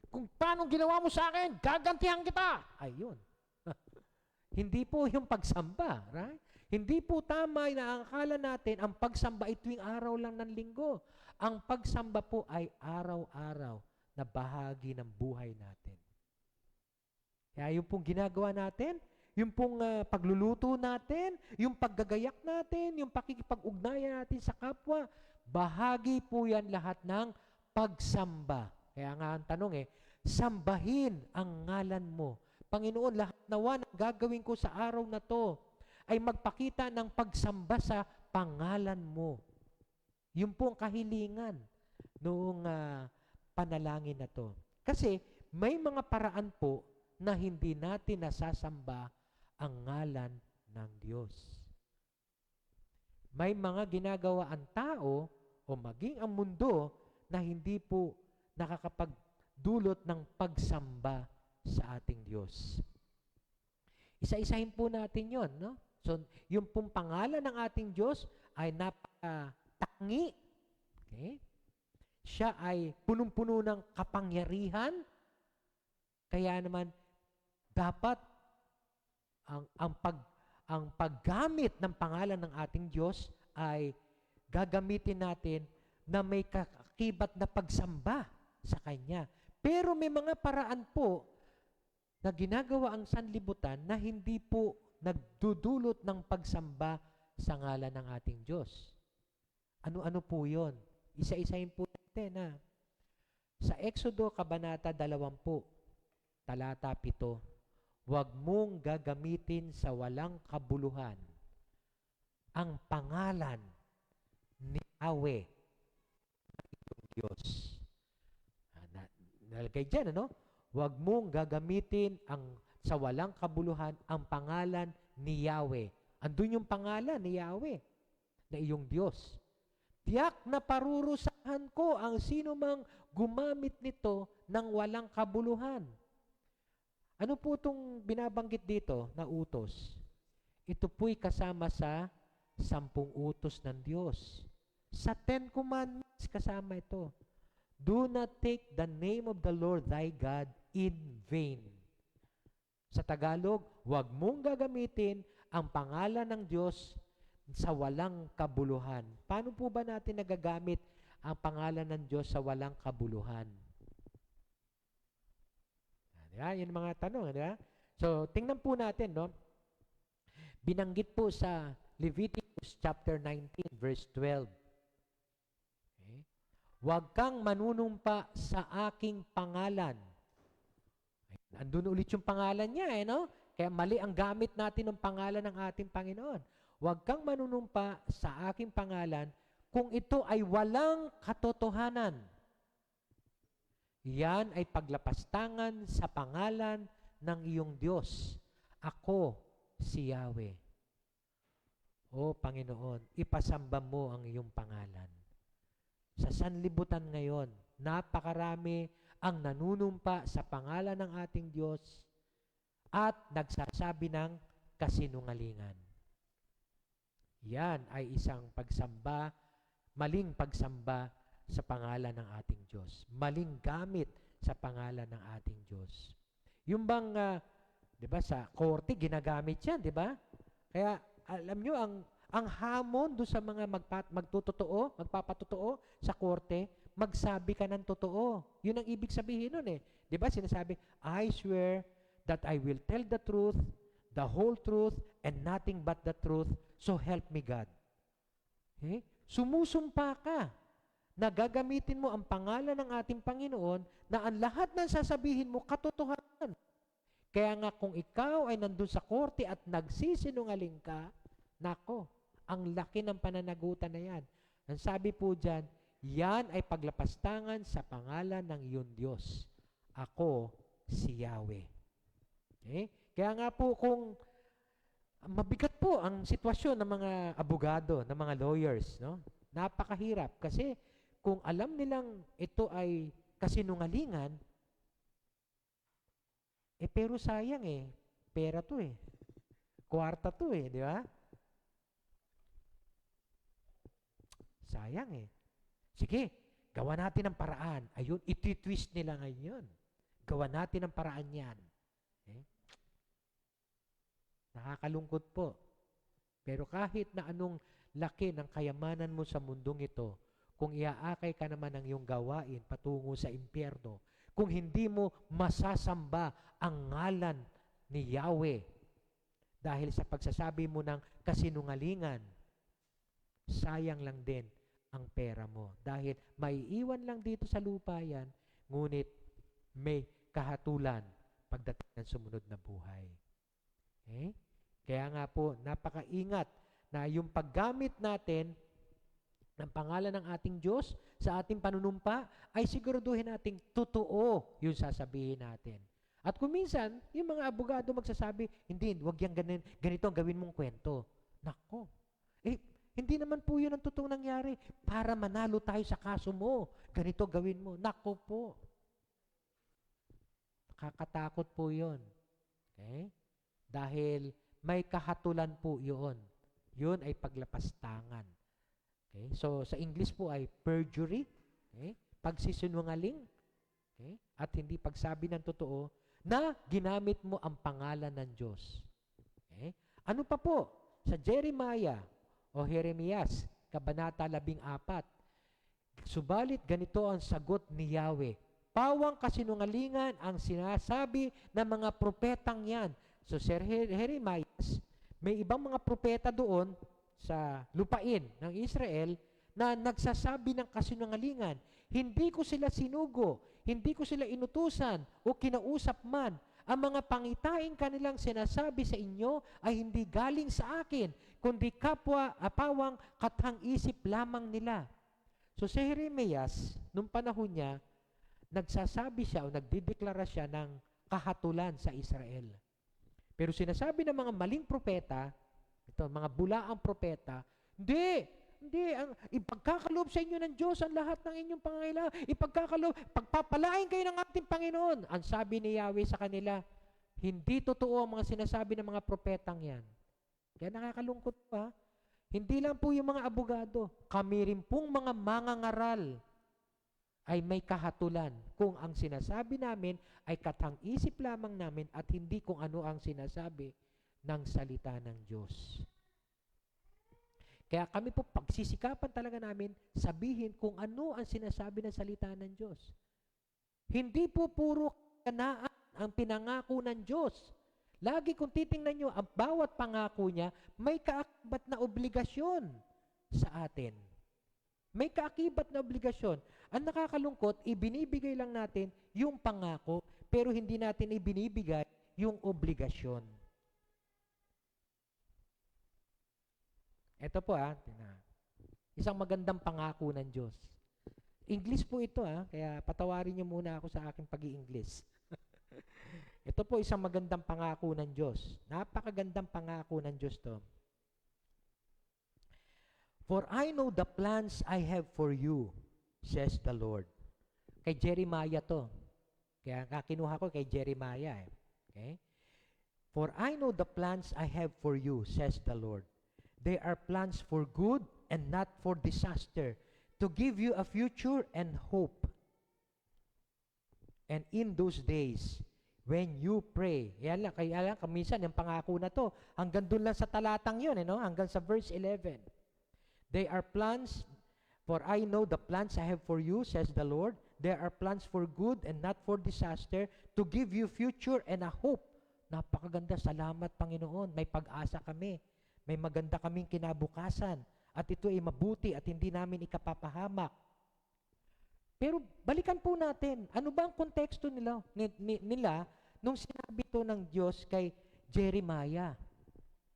Kung paano ginawa mo sa akin, gagantihan kita. Ayun. Hindi po yung pagsamba, right? Hindi po tama na ang akala natin ang pagsamba ay tuwing araw lang ng linggo. Ang pagsamba po ay araw-araw na bahagi ng buhay natin. Kaya yung pong ginagawa natin, yung pong pagluluto natin, yung paggagayak natin, yung pakikipag-ugnayan natin sa kapwa, bahagi po yan lahat ng pagsamba. Kaya nga ang tanong sambahin ang ngalan mo. Panginoon, lahat nawa na gagawin ko sa araw na to ay magpakita ng pagsamba sa pangalan mo. Yun po ang kahilingan noong panalangin na to. Kasi may mga paraan po na hindi natin nasasamba ang ngalan ng Diyos. May mga ginagawa ang tao o maging ang mundo na hindi po nakakapagdulot ng pagsamba sa ating Diyos. Isa-isahin po natin yon, no? So, yung pong pangalan ng ating Diyos ay napakatangi. Okay? Siya ay punong-puno ng kapangyarihan. Kaya naman, dapat ang paggamit ng pangalan ng ating Diyos ay gagamitin natin na may kakibat na pagsamba sa Kanya. Pero may mga paraan po na ginagawa ang sanlibutan na hindi po nagdudulot ng pagsamba sa ngalan ng ating Diyos. Ano-ano po yun? Isa-isahin po natin. Sa Exodo, Kabanata 20, Talata 7, huwag mong gagamitin sa walang kabuluhan ang pangalan ni Yahweh, Diyos. Nalagay dyan, ano? Huwag mong gagamitin sa walang kabuluhan ang pangalan ni Yahweh. Andun yung pangalan ni Yahweh na iyong Diyos. Tiyak na parurusahan ko ang sino mang gumamit nito ng walang kabuluhan. Ano po itong binabanggit dito na utos? Ito po'y kasama sa 10 utos ng Diyos. Sa 10 Commandments kasama ito. Do not take the name of the Lord thy God in vain. Sa Tagalog, huwag mong gagamitin ang pangalan ng Diyos sa walang kabuluhan. Paano po ba natin nagagamit ang pangalan ng Diyos sa walang kabuluhan? Yan yung mga tanong. Diba? So, tingnan po natin, no? Binanggit po sa Leviticus chapter 19, verse 12. Okay? Huwag kang manunumpa sa aking pangalan. Andun ulit yung pangalan niya, no? Kaya mali ang gamit natin ng pangalan ng ating Panginoon. Huwag kang manunumpa sa aking pangalan kung ito ay walang katotohanan. Yan ay paglapastangan sa pangalan ng iyong Diyos. Ako, si Yahweh. O Panginoon, ipasamba mo ang iyong pangalan. Sa sanlibutan ngayon, napakarami ang nanunumpa sa pangalan ng ating Diyos at nagsasabi ng kasinungalingan. Yan ay isang pagsamba, maling pagsamba sa pangalan ng ating Diyos. Maling gamit sa pangalan ng ating Diyos. Yung bang 'Di ba? Sa korte ginagamit 'yan, 'di ba? Kaya alam nyo, ang hamon do sa mga magpapatotoo sa korte, magsabi ka ng totoo. Yun ang ibig sabihin nun eh. Di ba sinasabi, I swear that I will tell the truth, the whole truth, and nothing but the truth, so help me God. Okay? Sumusumpa ka na gagamitin mo ang pangalan ng ating Panginoon na ang lahat ng sasabihin mo katotohanan. Kaya nga kung ikaw ay nandun sa korte at nagsisinungaling ka, nako, ang laki ng pananagutan na yan. Ang sabi po dyan, yan ay paglapastangan sa pangalan ng iyong Diyos. Ako si Yahweh. Okay? Kaya nga po kung mabigat po ang sitwasyon ng mga abogado, ng mga lawyers, no? Napakahirap kasi kung alam nilang ito ay kasinungalingan, pero sayang pera to kwarta to di ba? Sayang Sige, gawa natin ang paraan. Ayun, iti-twist nila ngayon. Gawa natin ang paraan yan. Nakakalungkot po. Pero kahit na anong laki ng kayamanan mo sa mundong ito, kung iaakay ka naman ng iyong gawain patungo sa impyerno, kung hindi mo masasamba ang ngalan ni Yahweh dahil sa pagsasabi mo ng kasinungalingan, sayang lang din ang pera mo. Dahil maiiwan lang dito sa lupa yan, ngunit may kahatulan pagdating ng sumunod na buhay. Okay? Kaya nga po, napakaingat na yung paggamit natin ng pangalan ng ating Diyos sa ating panunumpa ay siguraduhin nating totoo yung sasabihin natin. At kung minsan, yung mga abogado magsasabi, hindi, wag yan ganito ang gawin mong kwento. Nako, hindi naman po yun ang totoong nangyari. Para manalo tayo sa kaso mo, ganito gawin mo. Nako po. Nakakatakot po yun. Okay? Dahil may kahatulan po yun. Yun ay paglapastangan. Okay? So, sa English po ay perjury, okay? Pagsisinungaling, okay? At hindi pagsabi ng totoo na ginamit mo ang pangalan ng Diyos. Okay? Ano pa po? Sa Jeremiah o Jeremias, Kabanata 14, subalit ganito ang sagot ni Yahweh. Pawang kasinungalingan ang sinasabi ng mga propetang yan. So, Sir Jeremias, may ibang mga propeta doon sa lupain ng Israel na nagsasabi ng kasinungalingan. Hindi ko sila sinugo, hindi ko sila inutusan o kinausap man. Ang mga pangitain kanilang sinasabi sa inyo ay hindi galing sa akin, kundi kapwa pawang kathang-isip lamang nila. So si Jeremias, nung panahon niya, nagsasabi siya o nagdideklara siya ng kahatulan sa Israel. Pero sinasabi ng mga maling propeta, ito, mga bulaang propeta, hindi, ipagkakaloob sa inyo ng Diyos ang lahat ng inyong pangangailangan. Ipagkakaloob, pagpapalain kayo ng ating Panginoon. Ang sabi ni Yahweh sa kanila, hindi totoo ang mga sinasabi ng mga propetang yan. Kaya nakakalungkot pa. Hindi lang po yung mga abogado, kami rin pong mga mangangaral ay may kahatulan kung ang sinasabi namin ay kathang-isip lamang namin at hindi kung ano ang sinasabi ng salita ng Diyos. Kaya kami po pagsisikapan talaga namin sabihin kung ano ang sinasabi ng salita ng Diyos. Hindi po puro kanaan ang pinangako ng Diyos. Lagi kung titingnan nyo, ang bawat pangako niya, may kaakibat na obligasyon sa atin. May kaakibat na obligasyon. Ang nakakalungkot, ibinibigay lang natin yung pangako, pero hindi natin ibinibigay yung obligasyon. Ito po isang magandang pangako ng Diyos. English po ito kaya patawarin niyo muna ako sa aking pag-i-English. Ito po isang magandang pangako ng Diyos. Napakagandang pangako ng Diyos to. For I know the plans I have for you, says the Lord. Kay Jeremiah to. Kaya kinuha ko kay Jeremiah. Okay? For I know the plans I have for you, says the Lord. They are plans for good and not for disaster, to give you a future and hope. And in those days, when you pray. Yan lang, kaya lang, kamisan, yung pangako na to, hanggang doon lang sa talatang yun, hanggang sa verse 11. They are plans, for I know the plans I have for you, says the Lord. There are plans for good and not for disaster, to give you future and a hope. Napakaganda, salamat Panginoon, may pag-asa kami. May maganda kaming kinabukasan. At ito ay mabuti at hindi namin ikapapahamak. Pero balikan po natin, ano ba ang konteksto nila nung sinabi ito ng Diyos kay Jeremiah?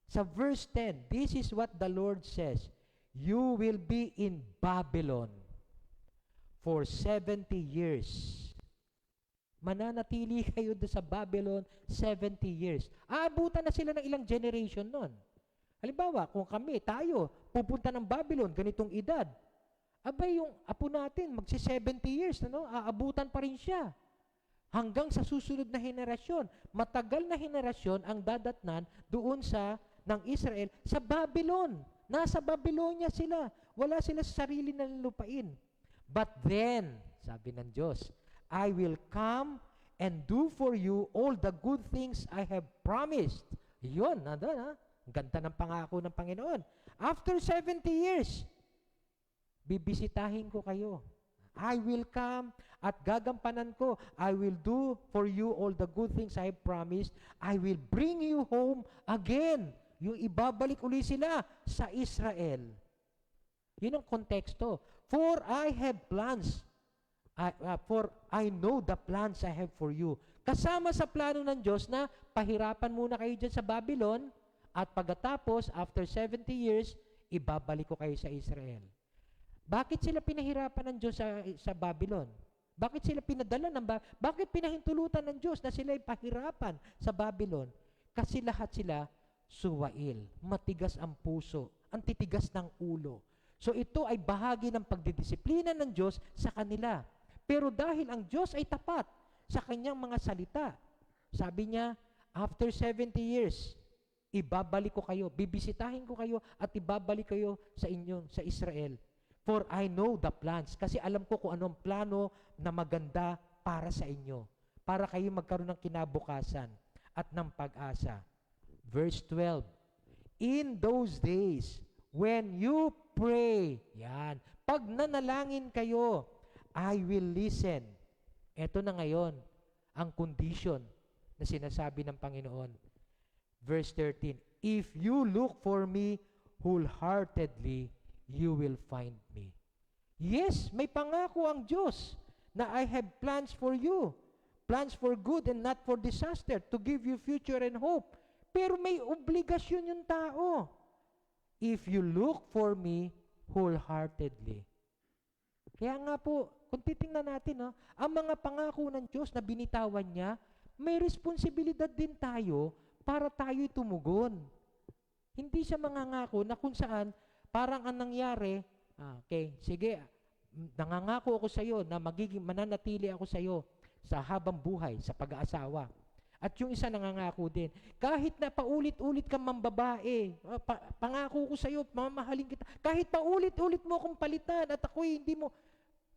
Sa verse 10, this is what the Lord says, you will be in Babylon for 70 years. Mananatili kayo sa Babylon 70 years. Aabutan na sila ng ilang generation nun. Halimbawa, kung tayo, pupunta ng Babylon, ganitong edad, abay yung apo natin, magsi-70 years, aabutan pa rin siya. Hanggang sa susunod na henerasyon. Matagal na henerasyon ang dadatnan doon ng Israel sa Babylon. Nasa Babylonia sila. Wala sila sa sarili na lupain. But then, sabi ng Diyos, I will come and do for you all the good things I have promised. Yun, ang ganda ng pangako ng Panginoon. After 70 years, bibisitahin ko kayo. I will come at gagampanan ko. I will do for you all the good things I have promised. I will bring you home again. Yung ibabalik uli sila sa Israel. Yun ang konteksto. For I have plans. For I know the plans I have for you. Kasama sa plano ng Diyos na pahirapan muna kayo dyan sa Babylon at pagkatapos, after 70 years, ibabalik ko kayo sa Israel. Bakit sila pinahirapan ng Diyos sa Babylon? Bakit sila pinadala bakit pinahintulutan ng Diyos na sila pahirapan sa Babylon? Kasi lahat sila suwail, matigas ang puso, ang titigas ng ulo. So ito ay bahagi ng pagdidisiplina ng Diyos sa kanila. Pero dahil ang Diyos ay tapat sa kanyang mga salita, sabi niya, after 70 years, ibabalik ko kayo, bibisitahin ko kayo at ibabalik kayo sa Israel. For I know the plans. Kasi alam ko kung anong plano na maganda para sa inyo. Para kayo magkaroon ng kinabukasan at ng pag-asa. Verse 12. In those days, when you pray, yan, pag nanalangin kayo, I will listen. Ito na ngayon, ang condition na sinasabi ng Panginoon. Verse 13, if you look for me wholeheartedly, you will find me. Yes, may pangako ang Diyos na I have plans for you. Plans for good and not for disaster, to give you future and hope. Pero may obligasyon yung tao. If you look for me wholeheartedly. Kaya nga po, kung titingnan natin, ang mga pangako ng Diyos na binitawan niya, may responsibilidad din tayo para tayo'y tumugon. Hindi siya mangangako na kung saan parang ang nangyari, okay, sige, nangangako ako sa iyo na mananatili ako sa iyo sa habang buhay, sa pag-aasawa. At yung isa nangangako din, kahit na paulit-ulit kang mambabae, pangako ko sa iyo, mamahalin kita, kahit paulit-ulit mo akong palitan at ako'y hindi mo,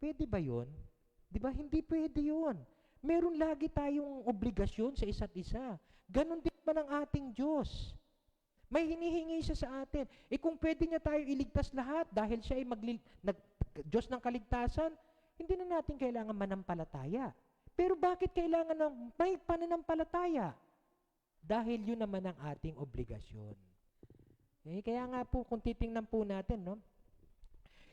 pwede ba yun? Di ba? Hindi pwede yun. Meron lagi tayong obligasyon sa isa't isa. Ganon din ba ng ating Diyos? May hinihingi siya sa atin. Kung pwede niya tayo iligtas lahat dahil siya ay Diyos ng kaligtasan, hindi na natin kailangan manampalataya. Pero bakit kailangan ng may pananampalataya? Dahil yun naman ang ating obligasyon. Kaya nga po, kung titingnan po natin,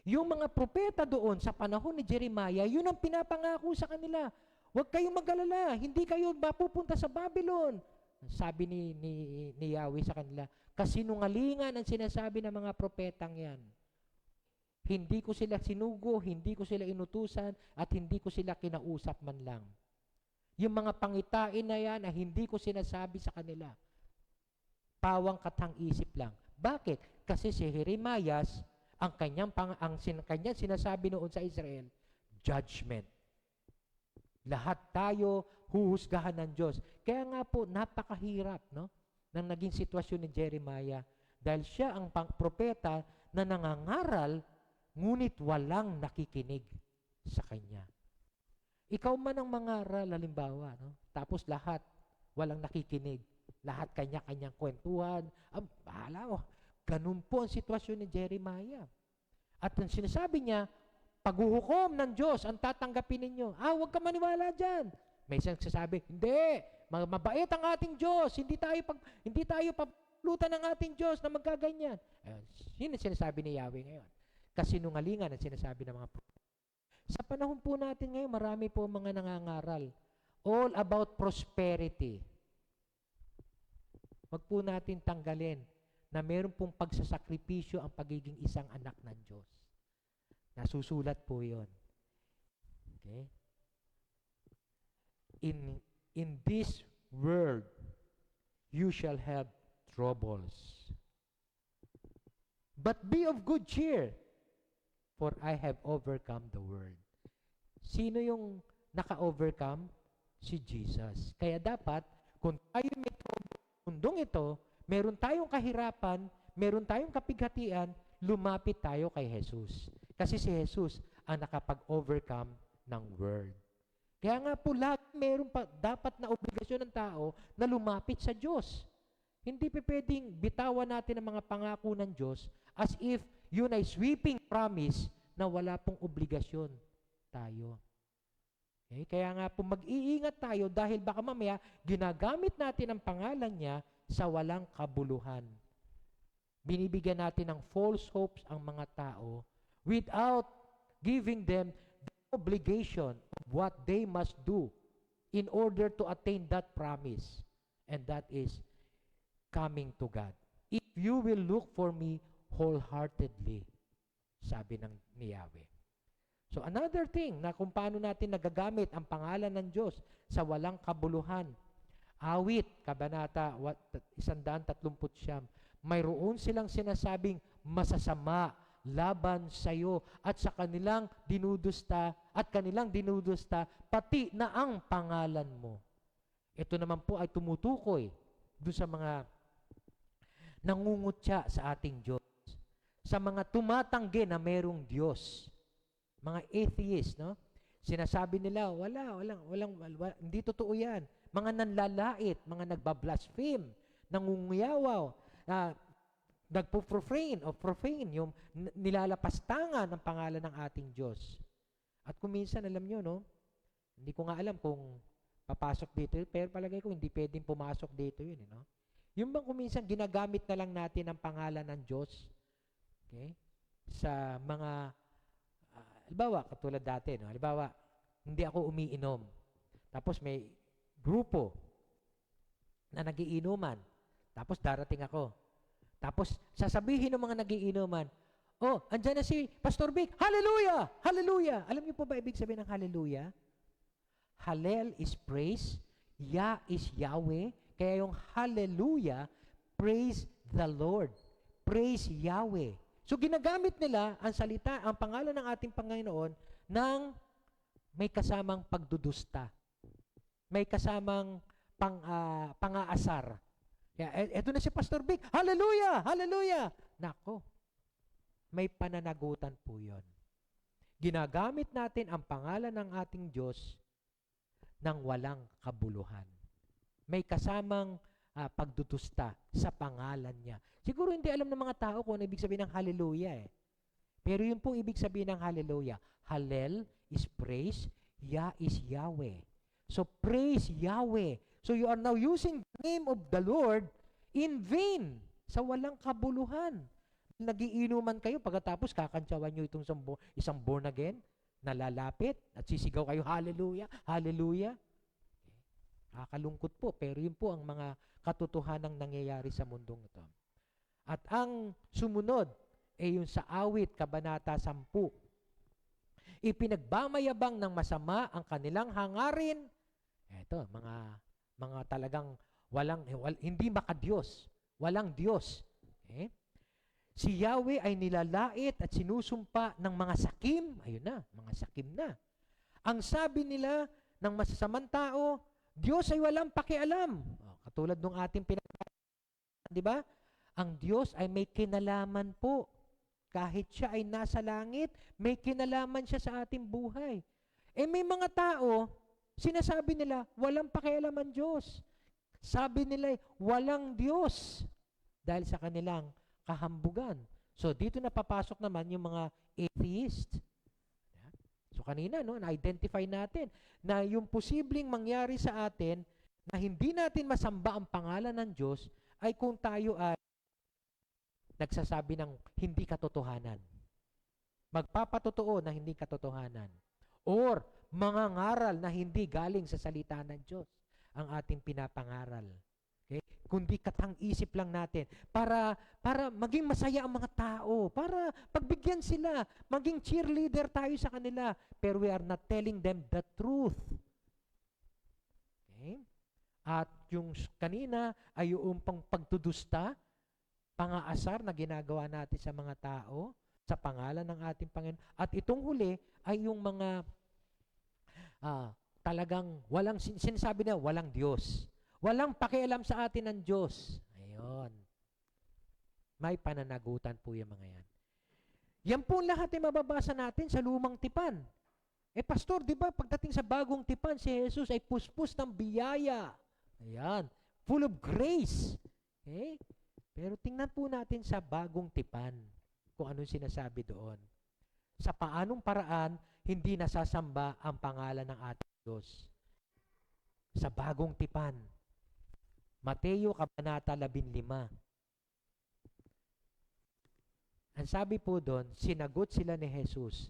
yung mga propeta doon sa panahon ni Jeremiah, yun ang pinapangako sa kanila. Huwag kayong mag-alala, hindi kayo mapupunta sa Babylon. Sabi ni Yahweh sa kanila, kasinungalingan ang sinasabi ng mga propetang yan. Hindi ko sila sinugo, hindi ko sila inutusan, at hindi ko sila kinausap man lang. Yung mga pangitain na yan, hindi ko sinasabi sa kanila. Pawang katang-isip lang. Bakit? Kasi si Jeremiah, ang kanyang sinasabi noon sa Israel, judgment. Lahat tayo huhusgahan ng Diyos. Kaya nga po, napakahirap ng naging sitwasyon ni Jeremiah dahil siya ang propeta na nangangaral ngunit walang nakikinig sa kanya. Ikaw man ang mangaral, halimbawa, tapos lahat walang nakikinig. Lahat kanya-kanyang kwentuhan. Bahala mo. Ganun po ang sitwasyon ni Jeremiah. At ang sinasabi niya, paghuhukom ng Diyos ang tatanggapin ninyo. Huwag ka maniwala dyan. May isang sasabi, hindi, mabait ang ating Diyos. Hindi tayo papulutan ng ating Diyos na magkaganyan. Yun ang sinasabi ni Yahweh ngayon. Kasinungalingan ang sinasabi ng mga propeta. Sa panahon po natin ngayon, marami po mga nangangaral. All about prosperity. Wag po natin tanggalin na meron pong pagsasakripisyo ang pagiging isang anak ng Diyos. Nasusulat po yun. Okay? In this world, you shall have troubles. But be of good cheer, for I have overcome the world. Sino yung naka-overcome? Si Jesus. Kaya dapat, kung tayo may trouble sa mundong ito, meron tayong kahirapan, meron tayong kapighatian, lumapit tayo kay Jesus. Kasi si Jesus ang nakapag-overcome ng world. Kaya nga po, meron pa dapat na obligasyon ng tao na lumapit sa Diyos. Hindi pwedeng bitawan natin ang mga pangako ng Diyos as if yun ay sweeping promise na wala pong obligasyon tayo. Okay? Kaya nga po, mag-iingat tayo dahil baka mamaya ginagamit natin ang pangalan niya sa walang kabuluhan. Binibigyan natin ng false hopes ang mga tao without giving them the obligation of what they must do in order to attain that promise. And that is coming to God. If you will look for me wholeheartedly, sabi ni Yahweh. So another thing na kung paano natin nagagamit ang pangalan ng Diyos sa walang kabuluhan. Awit, Kabanata 139, mayroon silang sinasabing masasama laban sa iyo at sa kanilang dinudusta pati na ang pangalan mo. Ito naman po ay tumutukoy doon sa mga nangungutya sa ating Diyos. Sa mga tumatanggi na mayroong Diyos. Mga atheist, no? Sinasabi nila, hindi totoo yan. Mga nanlalait, mga nagbablaspheme, nangunguyawaw, profane, yung nilalapastangan ng pangalan ng ating Diyos. At kung minsan, alam nyo, no? Hindi ko nga alam kung papasok dito, pero palagay ko hindi pwedeng pumasok dito yun, no? Yung bang kung minsan ginagamit na lang natin ang pangalan ng Diyos, okay? Sa mga, halimbawa, katulad dati, no? Halimbawa, hindi ako umiinom. Tapos may grupo na nagiinuman. Tapos darating ako. Tapos sasabihin ng mga nagiinuman, andyan na si Pastor Vic, hallelujah! Hallelujah! Alam niyo po ba ibig sabihin ng hallelujah? Hallel is praise, Yah is Yahweh, kaya yung hallelujah, praise the Lord. Praise Yahweh. So ginagamit nila ang salita, ang pangalan ng ating Panginoon ng may kasamang pagdudusta. May kasamang pang-aasar. Eto na si Pastor Vic, hallelujah! Hallelujah! Nako, may pananagutan po yun. Ginagamit natin ang pangalan ng ating Diyos ng walang kabuluhan. May kasamang pagdudusta sa pangalan niya. Siguro hindi alam ng mga tao kung ano ibig sabihin ng hallelujah eh. Pero yun po ibig sabihin ng hallelujah. Hallel is praise, Yah is Yahweh. So praise Yahweh. So you are now using the name of the Lord in vain, sa walang kabuluhan. Nagiinuman kayo, pagkatapos kakantsawan nyo itong isang born again, nalalapit, at sisigaw kayo, hallelujah, hallelujah. Nakakalungkot po, pero yun po ang mga katotohanang nangyayari sa mundong ito. At ang sumunod, yung sa awit, Kabanata 10. Ipinagmamayabang ng masama ang kanilang hangarin. Ito, mga talagang hindi makadiyos, walang Diyos. Okay? Si Yahweh ay nilalait at sinusumpa ng mga sakim. Ayun na, mga sakim na. Ang sabi nila ng masasamang tao, Diyos ay walang pakialam. Katulad ng ating di ba? Ang Diyos ay may kinalaman po. Kahit siya ay nasa langit, may kinalaman siya sa ating buhay. May mga tao, sinasabi nila, walang pakialam ang Diyos. Sabi nila, walang Diyos dahil sa kanilang kahambugan. So, dito na papasok naman yung mga atheist. So, kanina, no, na-identify natin na yung posibleng mangyari sa atin na hindi natin masamba ang pangalan ng Diyos ay kung tayo ay nagsasabi ng hindi katotohanan. Magpapatotoo na hindi katotohanan. Or mga ngaral na hindi galing sa salita ng Diyos ang ating pinapangaral. Okay? Kundi katang-isip lang natin para maging masaya ang mga tao, para pagbigyan sila, maging cheerleader tayo sa kanila, pero we are not telling them the truth. Okay? At yung kanina ay yung pagtudusta, pangaasar na ginagawa natin sa mga tao, sa pangalan ng ating Panginoon. At itong huli ay yung mga talagang walang, sinasabi na walang Diyos. Walang pakialam sa atin ng Diyos. Ayun. May pananagutan po yung mga yan. Yan po lahat ay mababasa natin sa lumang tipan. Pastor, di ba, pagdating sa bagong tipan, si Jesus ay puspos ng biyaya. Ayan. Full of grace. Okay? Pero tingnan po natin sa bagong tipan kung anong sinasabi doon. Sa paanong paraan, hindi nasasamba ang pangalan ng ating Diyos. Sa bagong tipan. Mateo Kabanata 15. Ang sabi po doon, sinagot sila ni Jesus,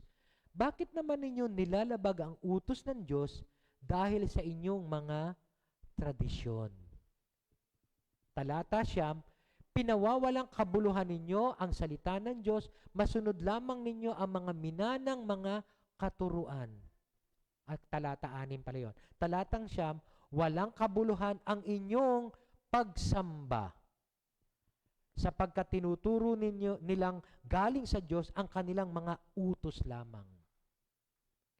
bakit naman ninyo nilalabag ang utos ng Diyos dahil sa inyong mga tradisyon? Talata 9, pinawawalang kabuluhan ninyo ang salita ng Diyos, masunod lamang ninyo ang mga minanang mga katuruan. At talata 6 pala yun. Talatang 9, walang kabuluhan ang inyong pagsamba, sapagkat tinuturo nilang galing sa Diyos ang kanilang mga utos lamang.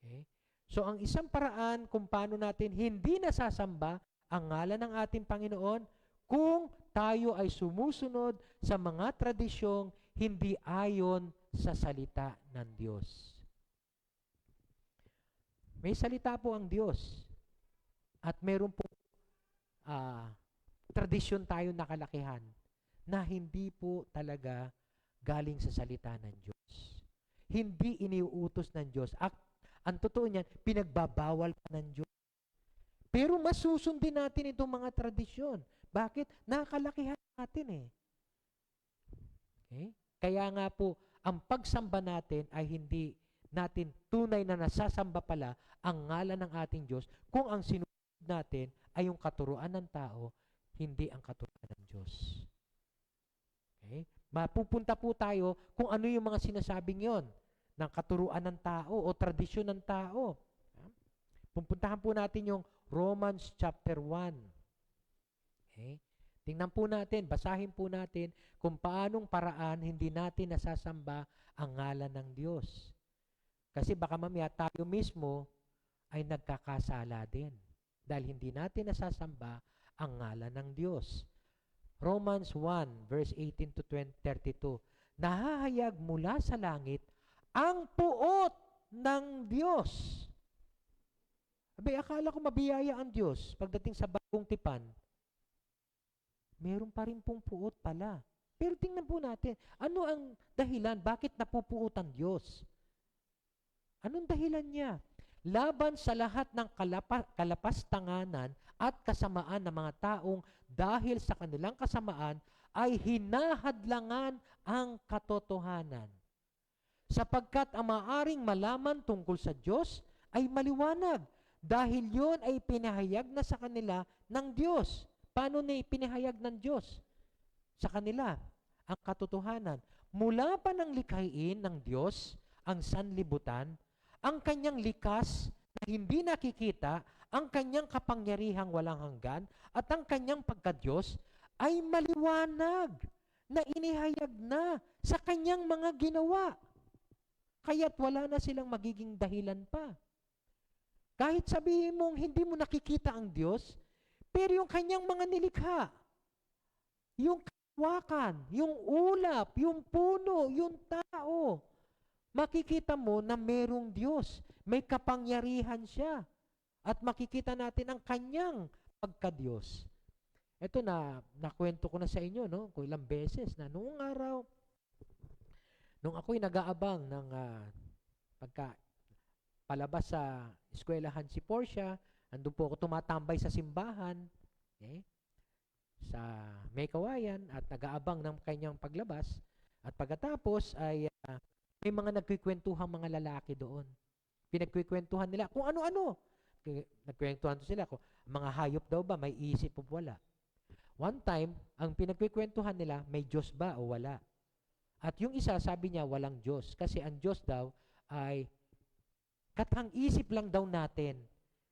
Okay? So, ang isang paraan kung paano natin hindi nasasamba ang ngalan ng ating Panginoon, kung tayo ay sumusunod sa mga tradisyong hindi ayon sa salita ng Diyos. May salita po ang Diyos. At meron po tradisyon tayo nakalakihan na hindi po talaga galing sa salita ng Diyos. Hindi iniuutos ng Diyos. Ang totoo niyan, pinagbabawal pa ng Diyos. Pero masusundin natin itong mga tradisyon. Bakit? Nakalakihan natin eh. Okay? Kaya nga po, ang pagsamba natin ay hindi natin tunay na nasasamba pala ang ngalan ng ating Diyos kung ang sinunod natin ay yung katuruan ng tao, hindi ang katuruan ng Diyos. Okay? Mapupunta po tayo kung ano yung mga sinasabing yon ng katuruan ng tao o tradisyon ng tao. Pupuntahan po natin yung Romans chapter 1. Okay? Tingnan po natin, basahin po natin kung paanong paraan hindi natin nasasamba ang ngalan ng Diyos. Kasi baka mamaya tayo mismo ay nagkakasala din dahil hindi natin nasasamba ang ngalan ng Diyos. Romans 1, verse 18 to 32. Nahahayag mula sa langit ang puot ng Diyos. Abay, akala ko mabiyaya ang Diyos pagdating sa bagong tipan. Meron pa rin pong puot pala. Pero tingnan po natin, ano ang dahilan? Bakit napupuot ang Diyos? Anong dahilan niya? Laban sa lahat ng kalapastanganan at kasamaan ng mga taong dahil sa kanilang kasamaan ay hinahadlangan ang katotohanan. Sapagkat ang maaring malaman tungkol sa Diyos ay maliwanag dahil yon ay pinahayag na sa kanila ng Diyos. Paano na ipinahayag ng Diyos sa kanila ang katotohanan? Mula pa ng likhain ng Diyos ang sanlibutan, ang kanyang likas na hindi nakikita, ang kanyang kapangyarihang walang hanggan, at ang kanyang pagka-Diyos ay maliwanag na inihayag na sa kanyang mga ginawa. Kaya't wala na silang magiging dahilan pa. Kahit sabihin mong hindi mo nakikita ang Diyos, pero yung kanyang mga nilikha, yung kawakan, yung ulap, yung puno, yung tao, makikita mo na merong Diyos. May kapangyarihan siya. At makikita natin ang kanyang pagka-Diyos. Ito na, nakwento ko na sa inyo, no? Kung ilang beses na noong araw, nung ako'y nag-aabang ng pagka palabas sa eskwelahan si Portia, andun po ako tumatambay sa simbahan, okay? Sa May Kawayan at nag-aabang ng kanyang paglabas. At pagkatapos ay may mga nagkikwentuhang mga lalaki doon. Pinagkikwentuhan nila kung ano-ano. Nagkwentuhan sila kung mga hayop daw ba, may isip o wala. One time, ang pinagkikwentuhan nila, may Diyos ba o wala. At yung isa, sabi niya, walang Diyos. Kasi ang Diyos daw ay katang isip lang daw natin.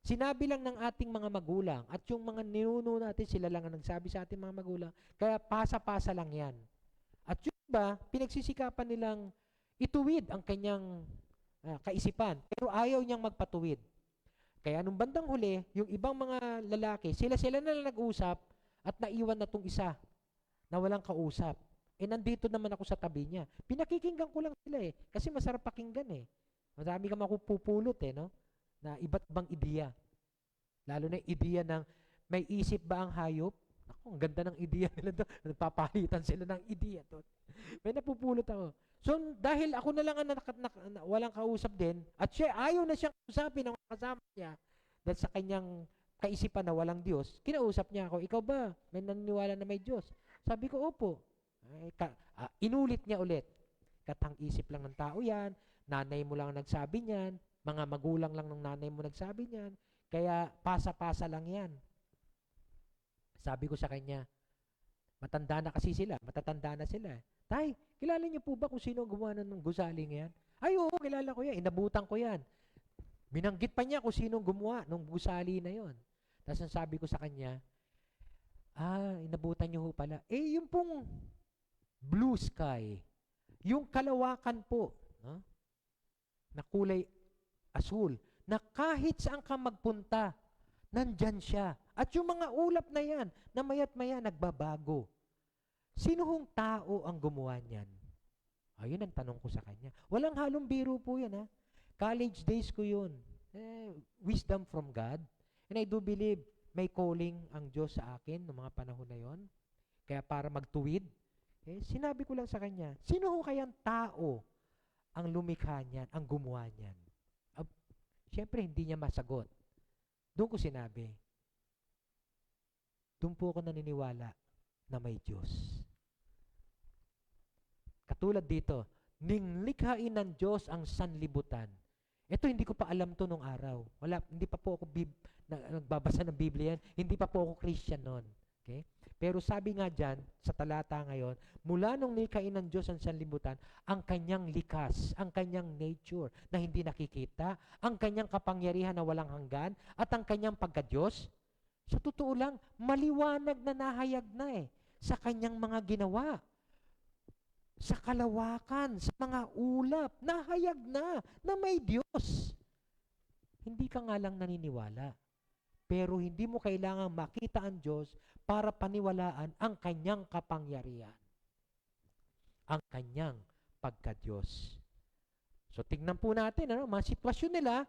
Sinabi lang ng ating mga magulang at yung mga ninuno natin, sila lang ang nagsabi sa ating mga magulang. Kaya pasa-pasa lang yan. At yung iba, pinagsisikapan nilang ituwid ang kanyang kaisipan. Pero ayaw niyang magpatuwid. Kaya nung bandang huli, yung ibang mga lalaki, sila-sila na lang nag-usap at naiwan na tong isa na walang kausap. Nandito naman ako sa tabi niya. Pinakikinggan ko lang sila kasi masarap pakinggan Marami kang makupupulot no? Na iba't ibang ideya. Lalo na ideya ng may isip ba ang hayop? Ako, ang ganda ng ideya nila doon. Nagpapalitan sila ng ideya doon. May napupulot ako. So, dahil ako na lang ang walang kausap din, at siya, ayaw na siyang kausapin ng kasama niya, dahil sa kanyang kaisipan na walang Diyos, kinausap niya ako, ikaw ba? May naniniwala na may Diyos? Sabi ko, opo. Inulit niya ulit. Katang isip lang ng tao yan, nanay mo lang ang nagsabi niyan, mga magulang lang ng nanay mo nagsabi niyan, kaya pasa-pasa lang yan. Sabi ko sa kanya, matanda na kasi sila, matatanda na sila. Tay, kilala niyo po ba kung sino ang gumawa ng gusaling yan? Ay, oo, kilala ko yan, inabutan ko yan. Binanggit pa niya kung sino ang gumawa ng gusali na yon. Tapos ang sabi ko sa kanya, inabutan niyo ho pala. Yung pong blue sky, yung kalawakan po, na kulay asul, na kahit saan ka magpunta, nandyan siya. At yung mga ulap na yan, na maya't maya nagbabago. Sino hong tao ang gumawa niyan? Ayun ang tanong ko sa kanya. Walang halong biro po yan College days ko yun. Wisdom from God. And I do believe may calling ang Diyos sa akin noong mga panahon na yon. Kaya para magtuwid, sinabi ko lang sa kanya, sino ho kayang tao ang lumikha niyan, ang gumawa niyan? Siyempre, hindi niya masagot. Doon ko sinabi, doon po ako naniniwala na may Diyos. Katulad dito, ninglikhain ng Diyos ang sanlibutan. Ito hindi ko pa alam to nung araw. Hindi pa po ako nagbabasa ng Biblia yan. Hindi pa po ako Christian noon. Okay? Pero sabi nga dyan, sa talata ngayon, mula nung nilikhain ng Diyos ang sanlibutan, ang kanyang likas, ang kanyang nature na hindi nakikita, ang kanyang kapangyarihan na walang hanggan, at ang kanyang pagka-Diyos, sa totoo lang, maliwanag na nahayag na sa kanyang mga ginawa. Sa kalawakan, sa mga ulap, nahayag na may Diyos. Hindi ka nga lang naniniwala. Pero hindi mo kailangan makita ang Diyos para paniwalaan ang kanyang kapangyarihan. Ang kanyang pagka-Diyos. So tignan po natin, mga sitwasyon nila,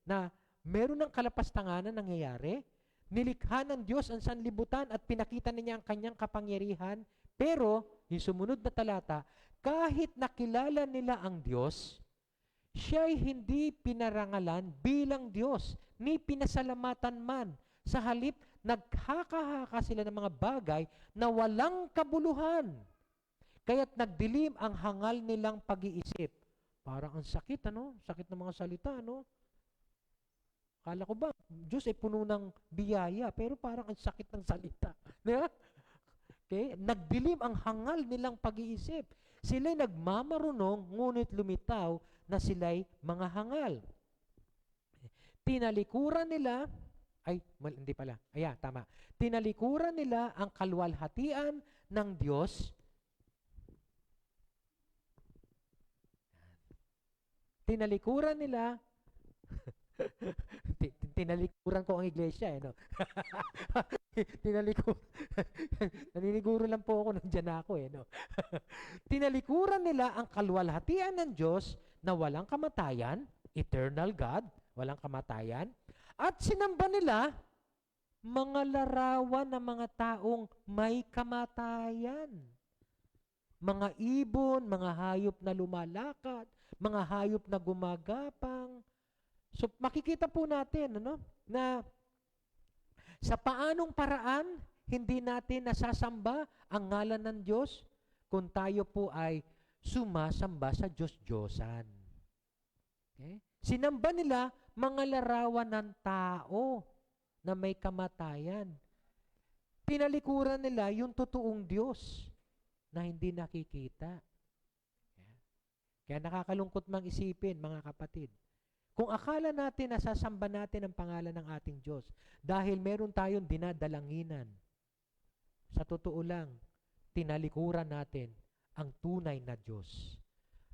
na meron ng kalapastanganan nangyayari, nilikha ng Diyos ang sanlibutan at pinakita niya ang kanyang kapangyarihan, pero, yung sumunod na talata, kahit nakilala nila ang Diyos, siya'y hindi pinarangalan bilang Diyos, ni pinasalamatan man. Sa halip, naghaka-haka sila ng mga bagay na walang kabuluhan. Kaya't nagdilim ang hangal nilang pag-iisip. Parang ang sakit, Sakit ng mga salita, Kala ko ba, Diyos ay puno ng biyaya, pero parang ang sakit ng salita. Okay? Nagdilim ang hangal nilang pag-iisip. Sila'y nagmamarunong, ngunit lumitaw na sila'y mga hangal. Tinalikuran nila, hindi pala. Tama. Tinalikuran nila ang kalwalhatian ng Diyos. Tinalikuran nila tinalikuran ko ang iglesia naniniguro lang po ako nandiyan ako Tinalikuran nila ang kalwalhatian ng Diyos na walang kamatayan, eternal God, walang kamatayan, at sinamba nila Mga larawan ng mga taong may kamatayan. Mga ibon, mga hayop na lumalakad, mga hayop na gumagapang. So makikita po natin na sa paanong paraan hindi natin nasasamba ang ngalan ng Diyos kung tayo po ay sumasamba sa Diyos-Diyosan. Okay? Sinamba nila mga larawan ng tao na may kamatayan. Tinalikuran nila yung totoong Diyos na hindi nakikita. Kaya nakakalungkot mang isipin, mga kapatid. Kung akala natin nasasamba natin ang pangalan ng ating Diyos dahil meron tayong dinadalanginan, sa totoo lang, tinalikuran natin ang tunay na Diyos.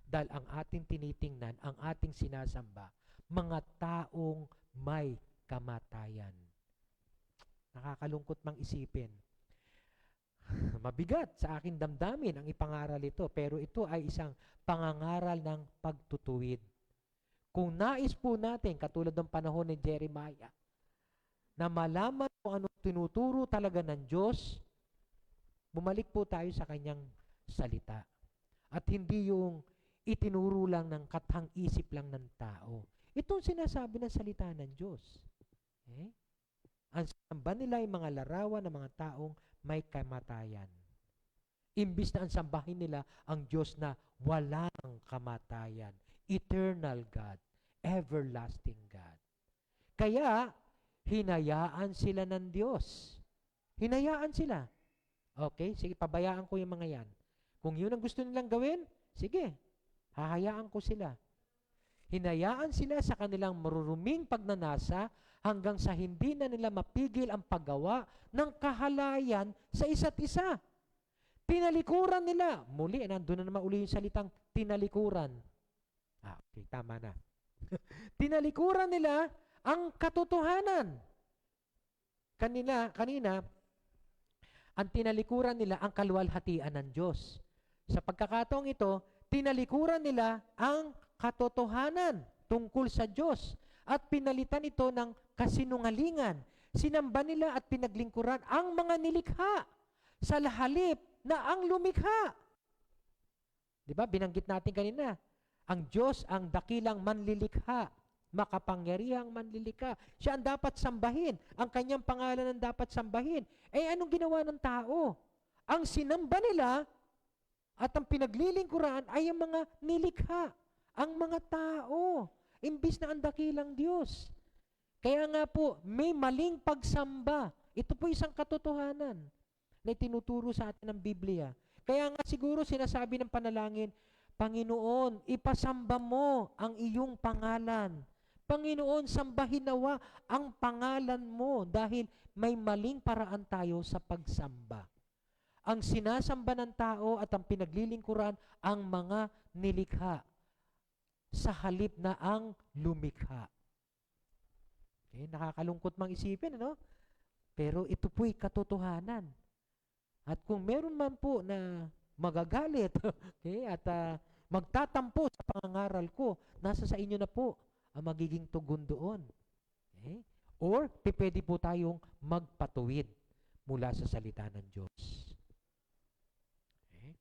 Dahil ang ating tinitingnan, ang ating sinasamba, mga taong may kamatayan. Nakakalungkot mang isipin. Mabigat sa aking damdamin ang ipangaral ito, pero ito ay isang pangangaral ng pagtutuwid. Kung nais po natin, katulad ng panahon ni Jeremiah, na malaman kung ano tinuturo talaga ng Diyos, bumalik po tayo sa kanyang salita. At hindi yung itinuro lang ng kathang-isip lang ng tao. Itong sinasabi ng salita ng Diyos. Okay? Ang samba nila ay mga larawan ng mga taong may kamatayan. Imbis na ang sambahin nila ang Diyos na walang kamatayan. Eternal God. Everlasting God. Kaya, hinayaan sila ng Diyos. Hinayaan sila. Okay, sige, pabayaan ko yung mga yan. Kung yun ang gusto nilang gawin, sige, hahayaan ko sila. Hinayaan sila sa kanilang maruruming pagnanasa hanggang sa hindi na nila mapigil ang paggawa ng kahalayan sa isa't isa. Tinalikuran nila. Muli, nandun na naman uli yung salitang tinalikuran. Okay, tama na. Tinalikuran nila ang katotohanan. Kanina, ang tinalikuran nila ang kaluwalhatian ng Diyos. Sa pagkakataong ito, tinalikuran nila ang katotohanan tungkol sa Diyos at pinalitan ito ng kasinungalingan. Sinamba nila at pinaglingkuran ang mga nilikha sa halip na ang lumikha. Di ba? Binanggit natin kanina. Ang Diyos ang dakilang manlilikha, makapangyarihang manlilikha. Siya ang dapat sambahin. Ang kanyang pangalan ang dapat sambahin. Anong ginawa ng tao? Ang sinamba nila at ang pinaglilingkuran ay ang mga nilikha, ang mga tao, imbis na ang dakilang Diyos. Kaya nga po, may maling pagsamba. Ito po isang katotohanan na tinuturo sa atin ng Biblia. Kaya nga siguro sinasabi ng panalangin, Panginoon, ipasamba mo ang iyong pangalan. Panginoon, sambahin nawa ang pangalan mo dahil may maling paraan tayo sa pagsamba. Ang sinasamba ng tao at ang pinaglilingkuran ang mga nilikha sa halip na ang lumikha. Okay, nakakalungkot mang isipin, ano? Pero ito po'y katotohanan. At kung meron man po na magagalit, okay, at magtatampo sa pangangaral ko, nasa sa inyo na po ang magiging tugon doon. Okay? Or, pwede po tayong magpatuwid mula sa salita ng Diyos. Okay?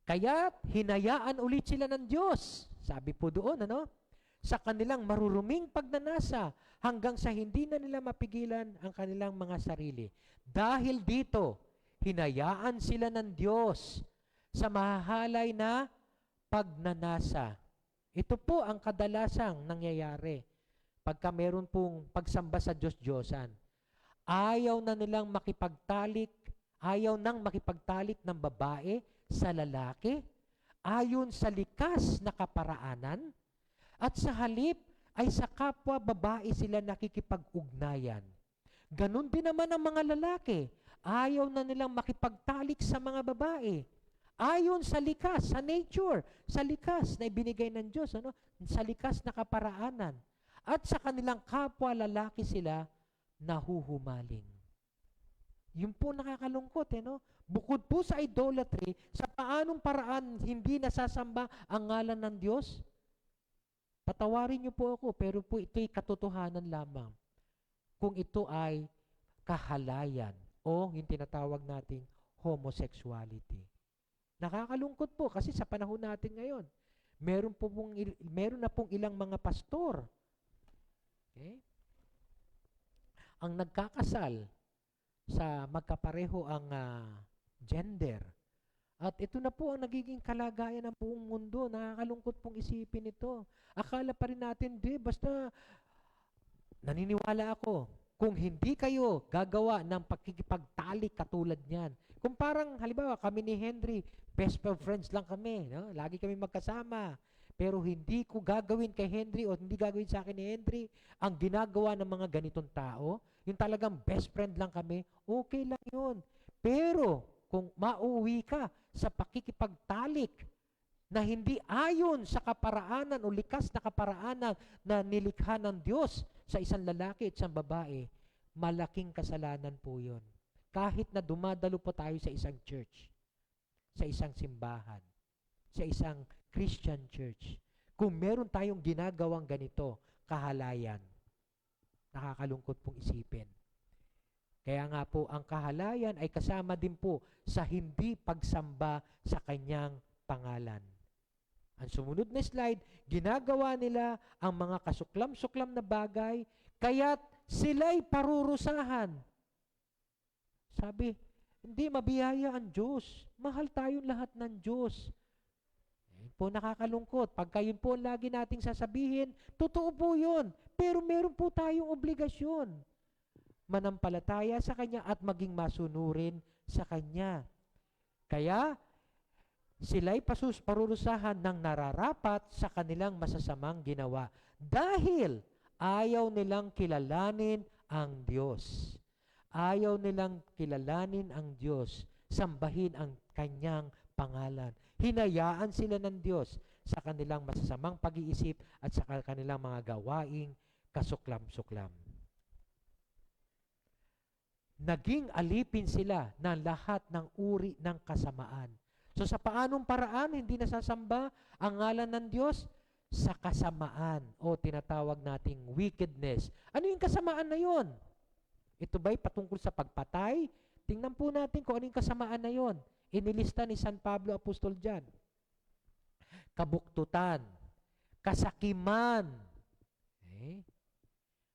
Kaya, hinayaan ulit sila ng Diyos. Sabi po doon, sa kanilang maruruming pagnanasa hanggang sa hindi na nila mapigilan ang kanilang mga sarili. Dahil dito, hinayaan sila ng Diyos sa mahahalay na pagnanasa. Ito po ang kadalasang nangyayari pagka meron pong pagsamba sa Diyos-Diyosan. Ayaw na nilang makipagtalik, ayaw nang makipagtalik ng babae sa lalaki, ayon sa likas na kaparaanan, at sa halip ay sa kapwa babae sila nakikipag-ugnayan. Ganon din naman ang mga lalaki. Ayaw na nilang makipagtalik sa mga babae. Ayon sa likas, sa nature, sa likas na ibinigay ng Diyos, sa likas na kaparaanan. At sa kanilang kapwa lalaki sila nahuhumaling. Yun po nakakalungkot, Bukod po sa idolatry, sa paanong paraan hindi nasasamba ang ngalan ng Diyos? Patawarin niyo po ako, pero po ito'y katotohanan lamang. kung ito ay kahalayan o yung tinatawag nating homosexuality. Nakakalungkot po kasi sa panahon natin ngayon, meron na pong ilang mga pastor, okay, ang nagkakasal sa magkapareho ang gender. At ito na po ang nagiging kalagayan ng buong mundo. Nakakalungkot pong isipin ito. Akala pa rin natin, basta naniniwala ako, kung hindi kayo gagawa ng pakikipagtalik katulad niyan, kung parang, halimbawa, kami ni Henry, best of friends lang kami, no? Lagi kami magkasama. Pero hindi ko gagawin kay Henry o hindi gagawin sa akin ni Henry ang ginagawa ng mga ganitong tao, yung talagang best friend lang kami, okay lang yun. Pero, kung mauwi ka sa pakikipagtalik na hindi ayon sa kaparaanan o likas na kaparaanan na nilikha ng Diyos sa isang lalaki at isang babae, malaking kasalanan po yun. Kahit na dumadalo po tayo sa isang church, sa isang simbahan, sa isang Christian church, kung meron tayong ginagawang ganito, kahalayan, nakakalungkot pong isipin. Kaya nga po, ang kahalayan ay kasama din po sa hindi pagsamba sa kanyang pangalan. Ang sumunod na slide, ginagawa nila ang mga kasuklam-suklam na bagay, kaya't sila'y parurusahan. Sabi, hindi mabiyaya ang Diyos. Mahal tayong lahat ng Diyos. Ayun po nakakalungkot. Pagka yun po ang lagi nating sasabihin, totoo po yun. Pero meron po tayong obligasyon. Manampalataya sa Kanya at maging masunurin sa Kanya. Kaya, sila'y parurusahan ng nararapat sa kanilang masasamang ginawa dahil ayaw nilang kilalanin ang Diyos. Ayaw nilang kilalanin ang Diyos, sambahin ang Kanyang pangalan. Hinayaan sila ng Diyos sa kanilang masasamang pag-iisip at sa kanilang mga gawaing kasuklam-suklam. Naging alipin sila ng lahat ng uri ng kasamaan. So sa paanong paraan hindi nasasamba ang ngalan ng Diyos? Sa kasamaan o tinatawag nating wickedness. Ano yung kasamaan na yon? Ito ba'y patungkol sa pagpatay? Tingnan po natin kung ano yung kasamaan na yon. Inilista ni San Pablo Apostol dyan. Kabuktutan, kasakiman,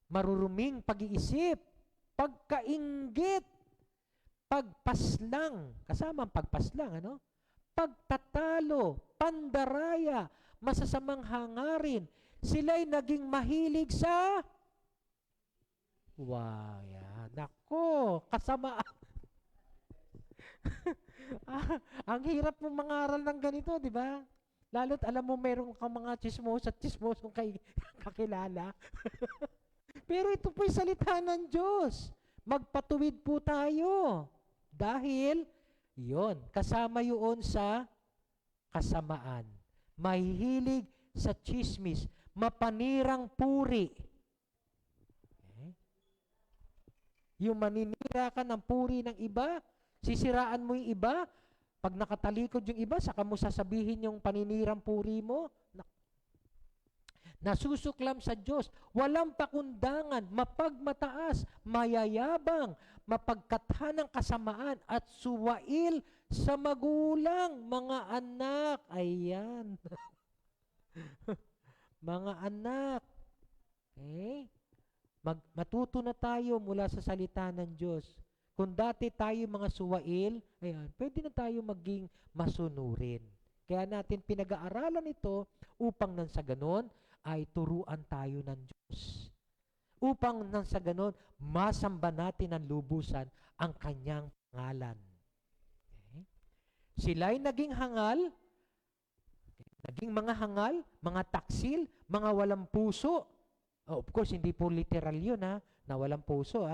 maruruming pag-iisip, pagkainggit, pagpaslang, kasama ang pagpaslang, ano? Pagtatalo, pandaraya, masasamang hangarin. Sila'y naging mahilig sa yan. Nako, kasamaan. Ang hirap mong mangaral ng ganito, di ba? Lalo't alam mo meron kang mga chismosong kakilala. Pero ito po'y salita ng Diyos. Magpatuwid po tayo. Dahil, yon, kasama yun sa kasamaan. Mahihilig sa chismis, mapanirang puri. Yung maninira ka ng puri ng iba, sisiraan mo yung iba, pag nakatalikod yung iba, saka mo sasabihin yung paninirang puri mo, nasusuklam sa Diyos, walang pakundangan, mapagmataas, mayayabang, mapagkatha ng kasamaan, at suwail sa magulang, mga anak. Ayan. Mga anak. Okay? Matuto na tayo mula sa salita ng Diyos. Kung dati tayo mga suwail, ayan, pwede na tayo maging masunurin. Kaya natin pinag-aaralan ito upang nang sa ganon ay turuan tayo ng Diyos. Upang nang sa ganon, masamba natin ng lubusan ang Kanyang pangalan. Okay? Sila'y naging hangal, naging mga hangal, mga taksil, mga walang puso. Of course, hindi po literal yun, na walang puso.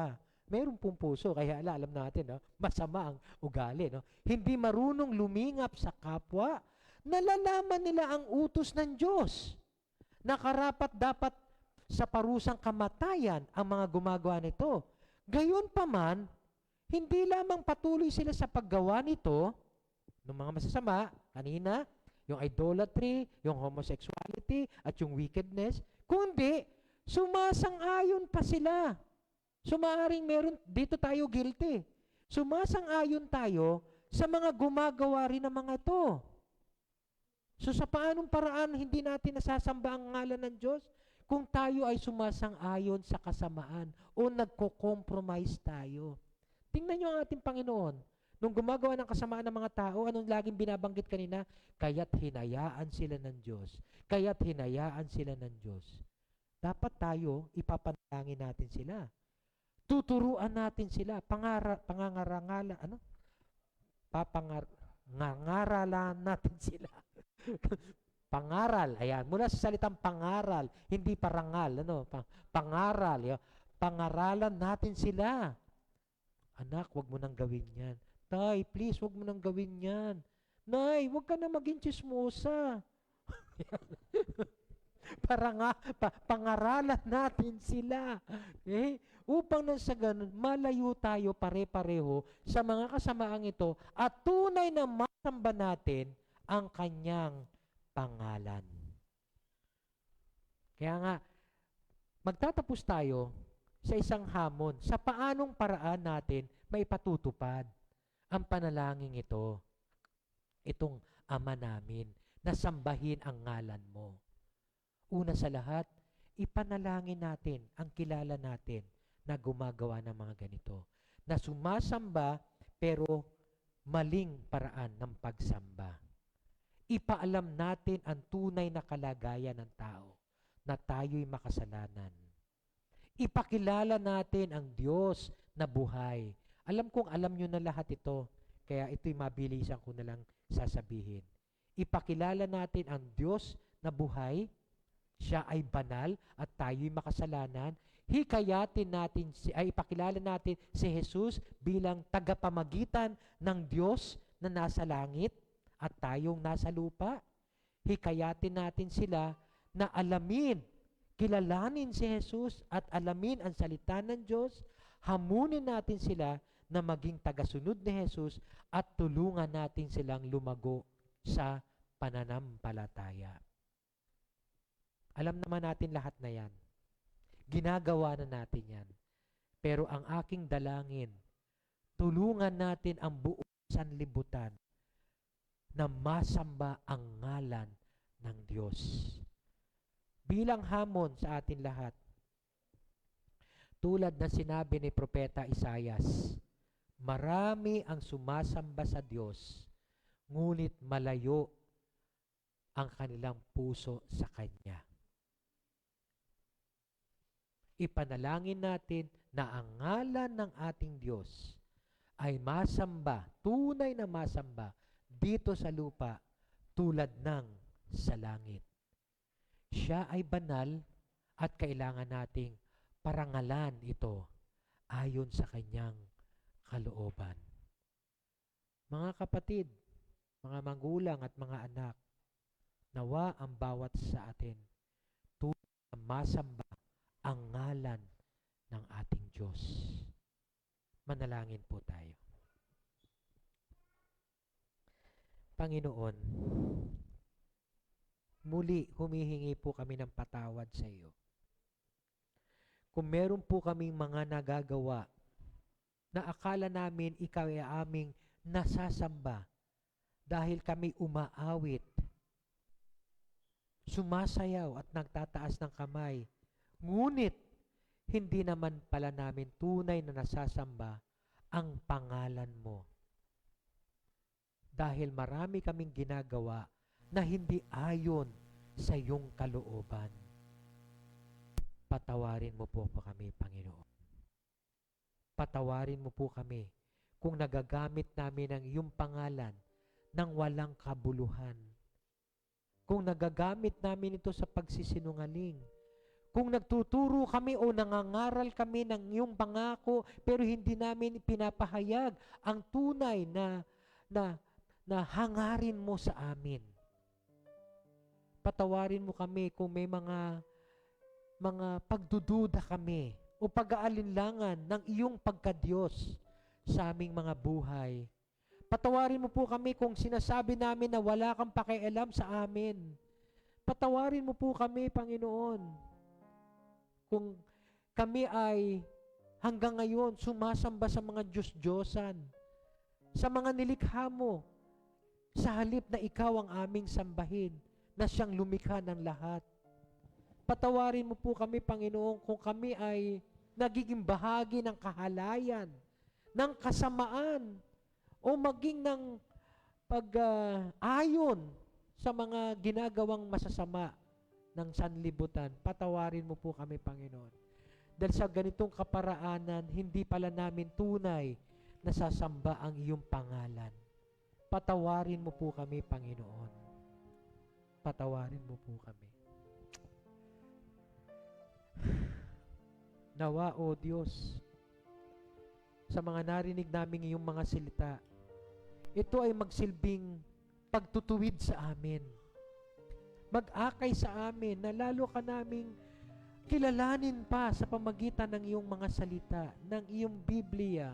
Meron pong puso, kaya alam natin, masama ang ugali. Hindi marunong lumingap sa kapwa, nalalaman nila ang utos ng Diyos. Nakarapat dapat sa parusang kamatayan ang mga gumagawa nito. Gayon pa man, hindi lamang patuloy sila sa paggawa nito, ng mga masasama, kanina, yung idolatry, yung homosexuality, at yung wickedness, kundi sumasang-ayon pa sila So maaaring meron, dito tayo guilty. Sumasang-ayon tayo sa mga gumagawa rin ng mga ito. So sa paanong paraan hindi natin nasasamba ang ngalan ng Diyos? Kung tayo ay sumasang-ayon sa kasamaan o nagko-compromise tayo. Tingnan niyo ang ating Panginoon. Nung gumagawa ng kasamaan ng mga tao, anong laging binabanggit kanina? Kaya't hinayaan sila ng Diyos. Kaya't hinayaan sila ng Diyos. Dapat tayo, ipapanalangin natin sila. Tuturuan natin sila. Pangaralan natin sila. Pangaral. Ayan. Mula sa salitang pangaral, hindi parangal. Pangaral. Pangaralan natin sila. Anak, wag mo nang gawin yan. Tay, please, wag mo nang gawin yan. Nay, wag ka na maging chismosa. Pangaralan natin sila. Upang nang sa ganun, malayo tayo pare-pareho sa mga kasamaang ito at tunay na masamba natin ang kanyang pangalan. Kaya nga, magtatapos tayo sa isang hamon sa paanong paraan natin maipatutupad ang panalangin ito. Itong Ama namin, na sambahin ang ngalan mo. Una sa lahat, ipanalangin natin ang kilala natin na gumagawa ng mga ganito. Na sumasamba pero maling paraan ng pagsamba. Ipaalam natin ang tunay na kalagayan ng tao na tayo'y makasalanan. Ipakilala natin ang Diyos na buhay. Alam kong alam nyo na lahat ito, kaya ito'y mabilisan ko na lang sasabihin. Ipakilala natin ang Diyos na buhay, siya ay banal at tayo'y makasalanan. Ipakilala natin si Jesus bilang tagapamagitan ng Diyos na nasa langit at tayong nasa lupa. Hikayatin natin sila na kilalanin si Jesus at alamin ang salita ng Diyos. Hamunin natin sila na maging tagasunod ni Jesus at tulungan natin silang lumago sa pananampalataya. Alam naman natin lahat na yan. Ginagawa na natin yan. Pero ang aking dalangin, tulungan natin ang buong sanlibutan na masamba ang ngalan ng Diyos. Bilang hamon sa atin lahat, tulad na sinabi ni Propeta Isaias, marami ang sumasamba sa Diyos, ngunit malayo ang kanilang puso sa Kanya. Ipanalangin natin na ang ngalan ng ating Diyos ay masamba, tunay na masamba, dito sa lupa tulad ng sa langit. Siya ay banal at kailangan nating parangalan ito ayon sa kanyang kalooban. Mga kapatid, mga magulang at mga anak, nawa ang bawat sa atin tunay na masamba ang ngalan ng ating Diyos. Manalangin po tayo. Panginoon, muli humihingi po kami ng patawad sa iyo. Kung meron po kaming mga nagagawa na akala namin ikaw ay aming nasasamba dahil kami umaawit, sumasayaw at nagtataas ng kamay, ngunit hindi naman pala namin tunay na nasasamba ang pangalan mo. Dahil marami kaming ginagawa na hindi ayon sa iyong kalooban. Patawarin mo po kami, Panginoon. Patawarin mo po kami kung nagagamit namin ang iyong pangalan ng walang kabuluhan. Kung nagagamit namin ito sa pagsisinungaling. Kung nagtuturo kami o nangangaral kami ng iyong pangako pero hindi namin pinapahayag ang tunay na hangarin mo sa amin. Patawarin mo kami kung may mga pagdududa kami o pag-aalinlangan ng iyong pagkadiyos sa aming mga buhay. Patawarin mo po kami kung sinasabi namin na wala kang pakialam sa amin. Patawarin mo po kami, Panginoon. Kung kami ay hanggang ngayon sumasamba sa mga Diyos-Diyosan, sa mga nilikha mo, sa halip na ikaw ang aming sambahin, na siyang lumikha ng lahat. Patawarin mo po kami, Panginoon, kung kami ay nagiging bahagi ng kahalayan, ng kasamaan, o maging ng pag-ayon sa mga ginagawang masasama ng sanlibutan. Patawarin mo po kami, Panginoon. Dahil sa ganitong kaparaanan, hindi pala namin tunay na sasamba ang iyong pangalan. Patawarin mo po kami, Panginoon. Patawarin mo po kami. Nawa, O Diyos, sa mga narinig naming iyong mga salita, ito ay magsilbing pagtutuwid sa amin. Mag-akay sa amin na lalo ka naming kilalanin pa sa pamagitan ng iyong mga salita, ng iyong Biblia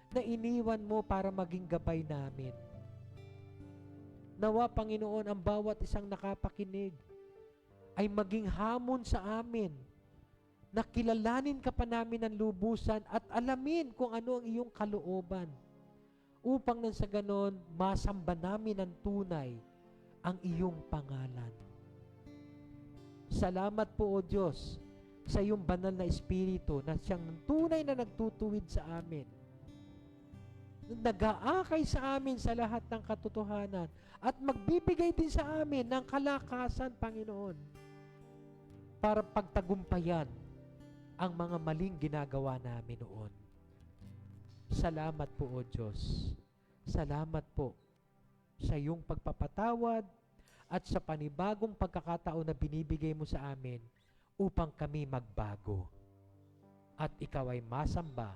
na iniwan mo para maging gabay namin. Nawa, Panginoon, ang bawat isang nakapakinig ay maging hamon sa amin na kilalanin ka pa namin ng lubusan at alamin kung ano ang iyong kalooban upang nang sa ganon, masamba namin ng tunay ang iyong pangalan. Salamat po, O Diyos, sa iyong banal na Espiritu na siyang tunay na nagtutuwid sa amin, nag-aakay sa amin sa lahat ng katotohanan at magbibigay din sa amin ng kalakasan, Panginoon, para pagtagumpayan ang mga maling ginagawa namin noon. Salamat po, O Diyos. Salamat po sa iyong pagpapatawad at sa panibagong pagkakataon na binibigay mo sa amin upang kami magbago at ikaw ay masamba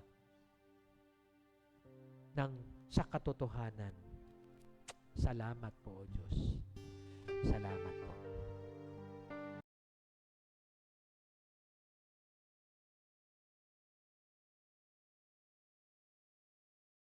sa katotohanan. Salamat po, O Diyos. Salamat.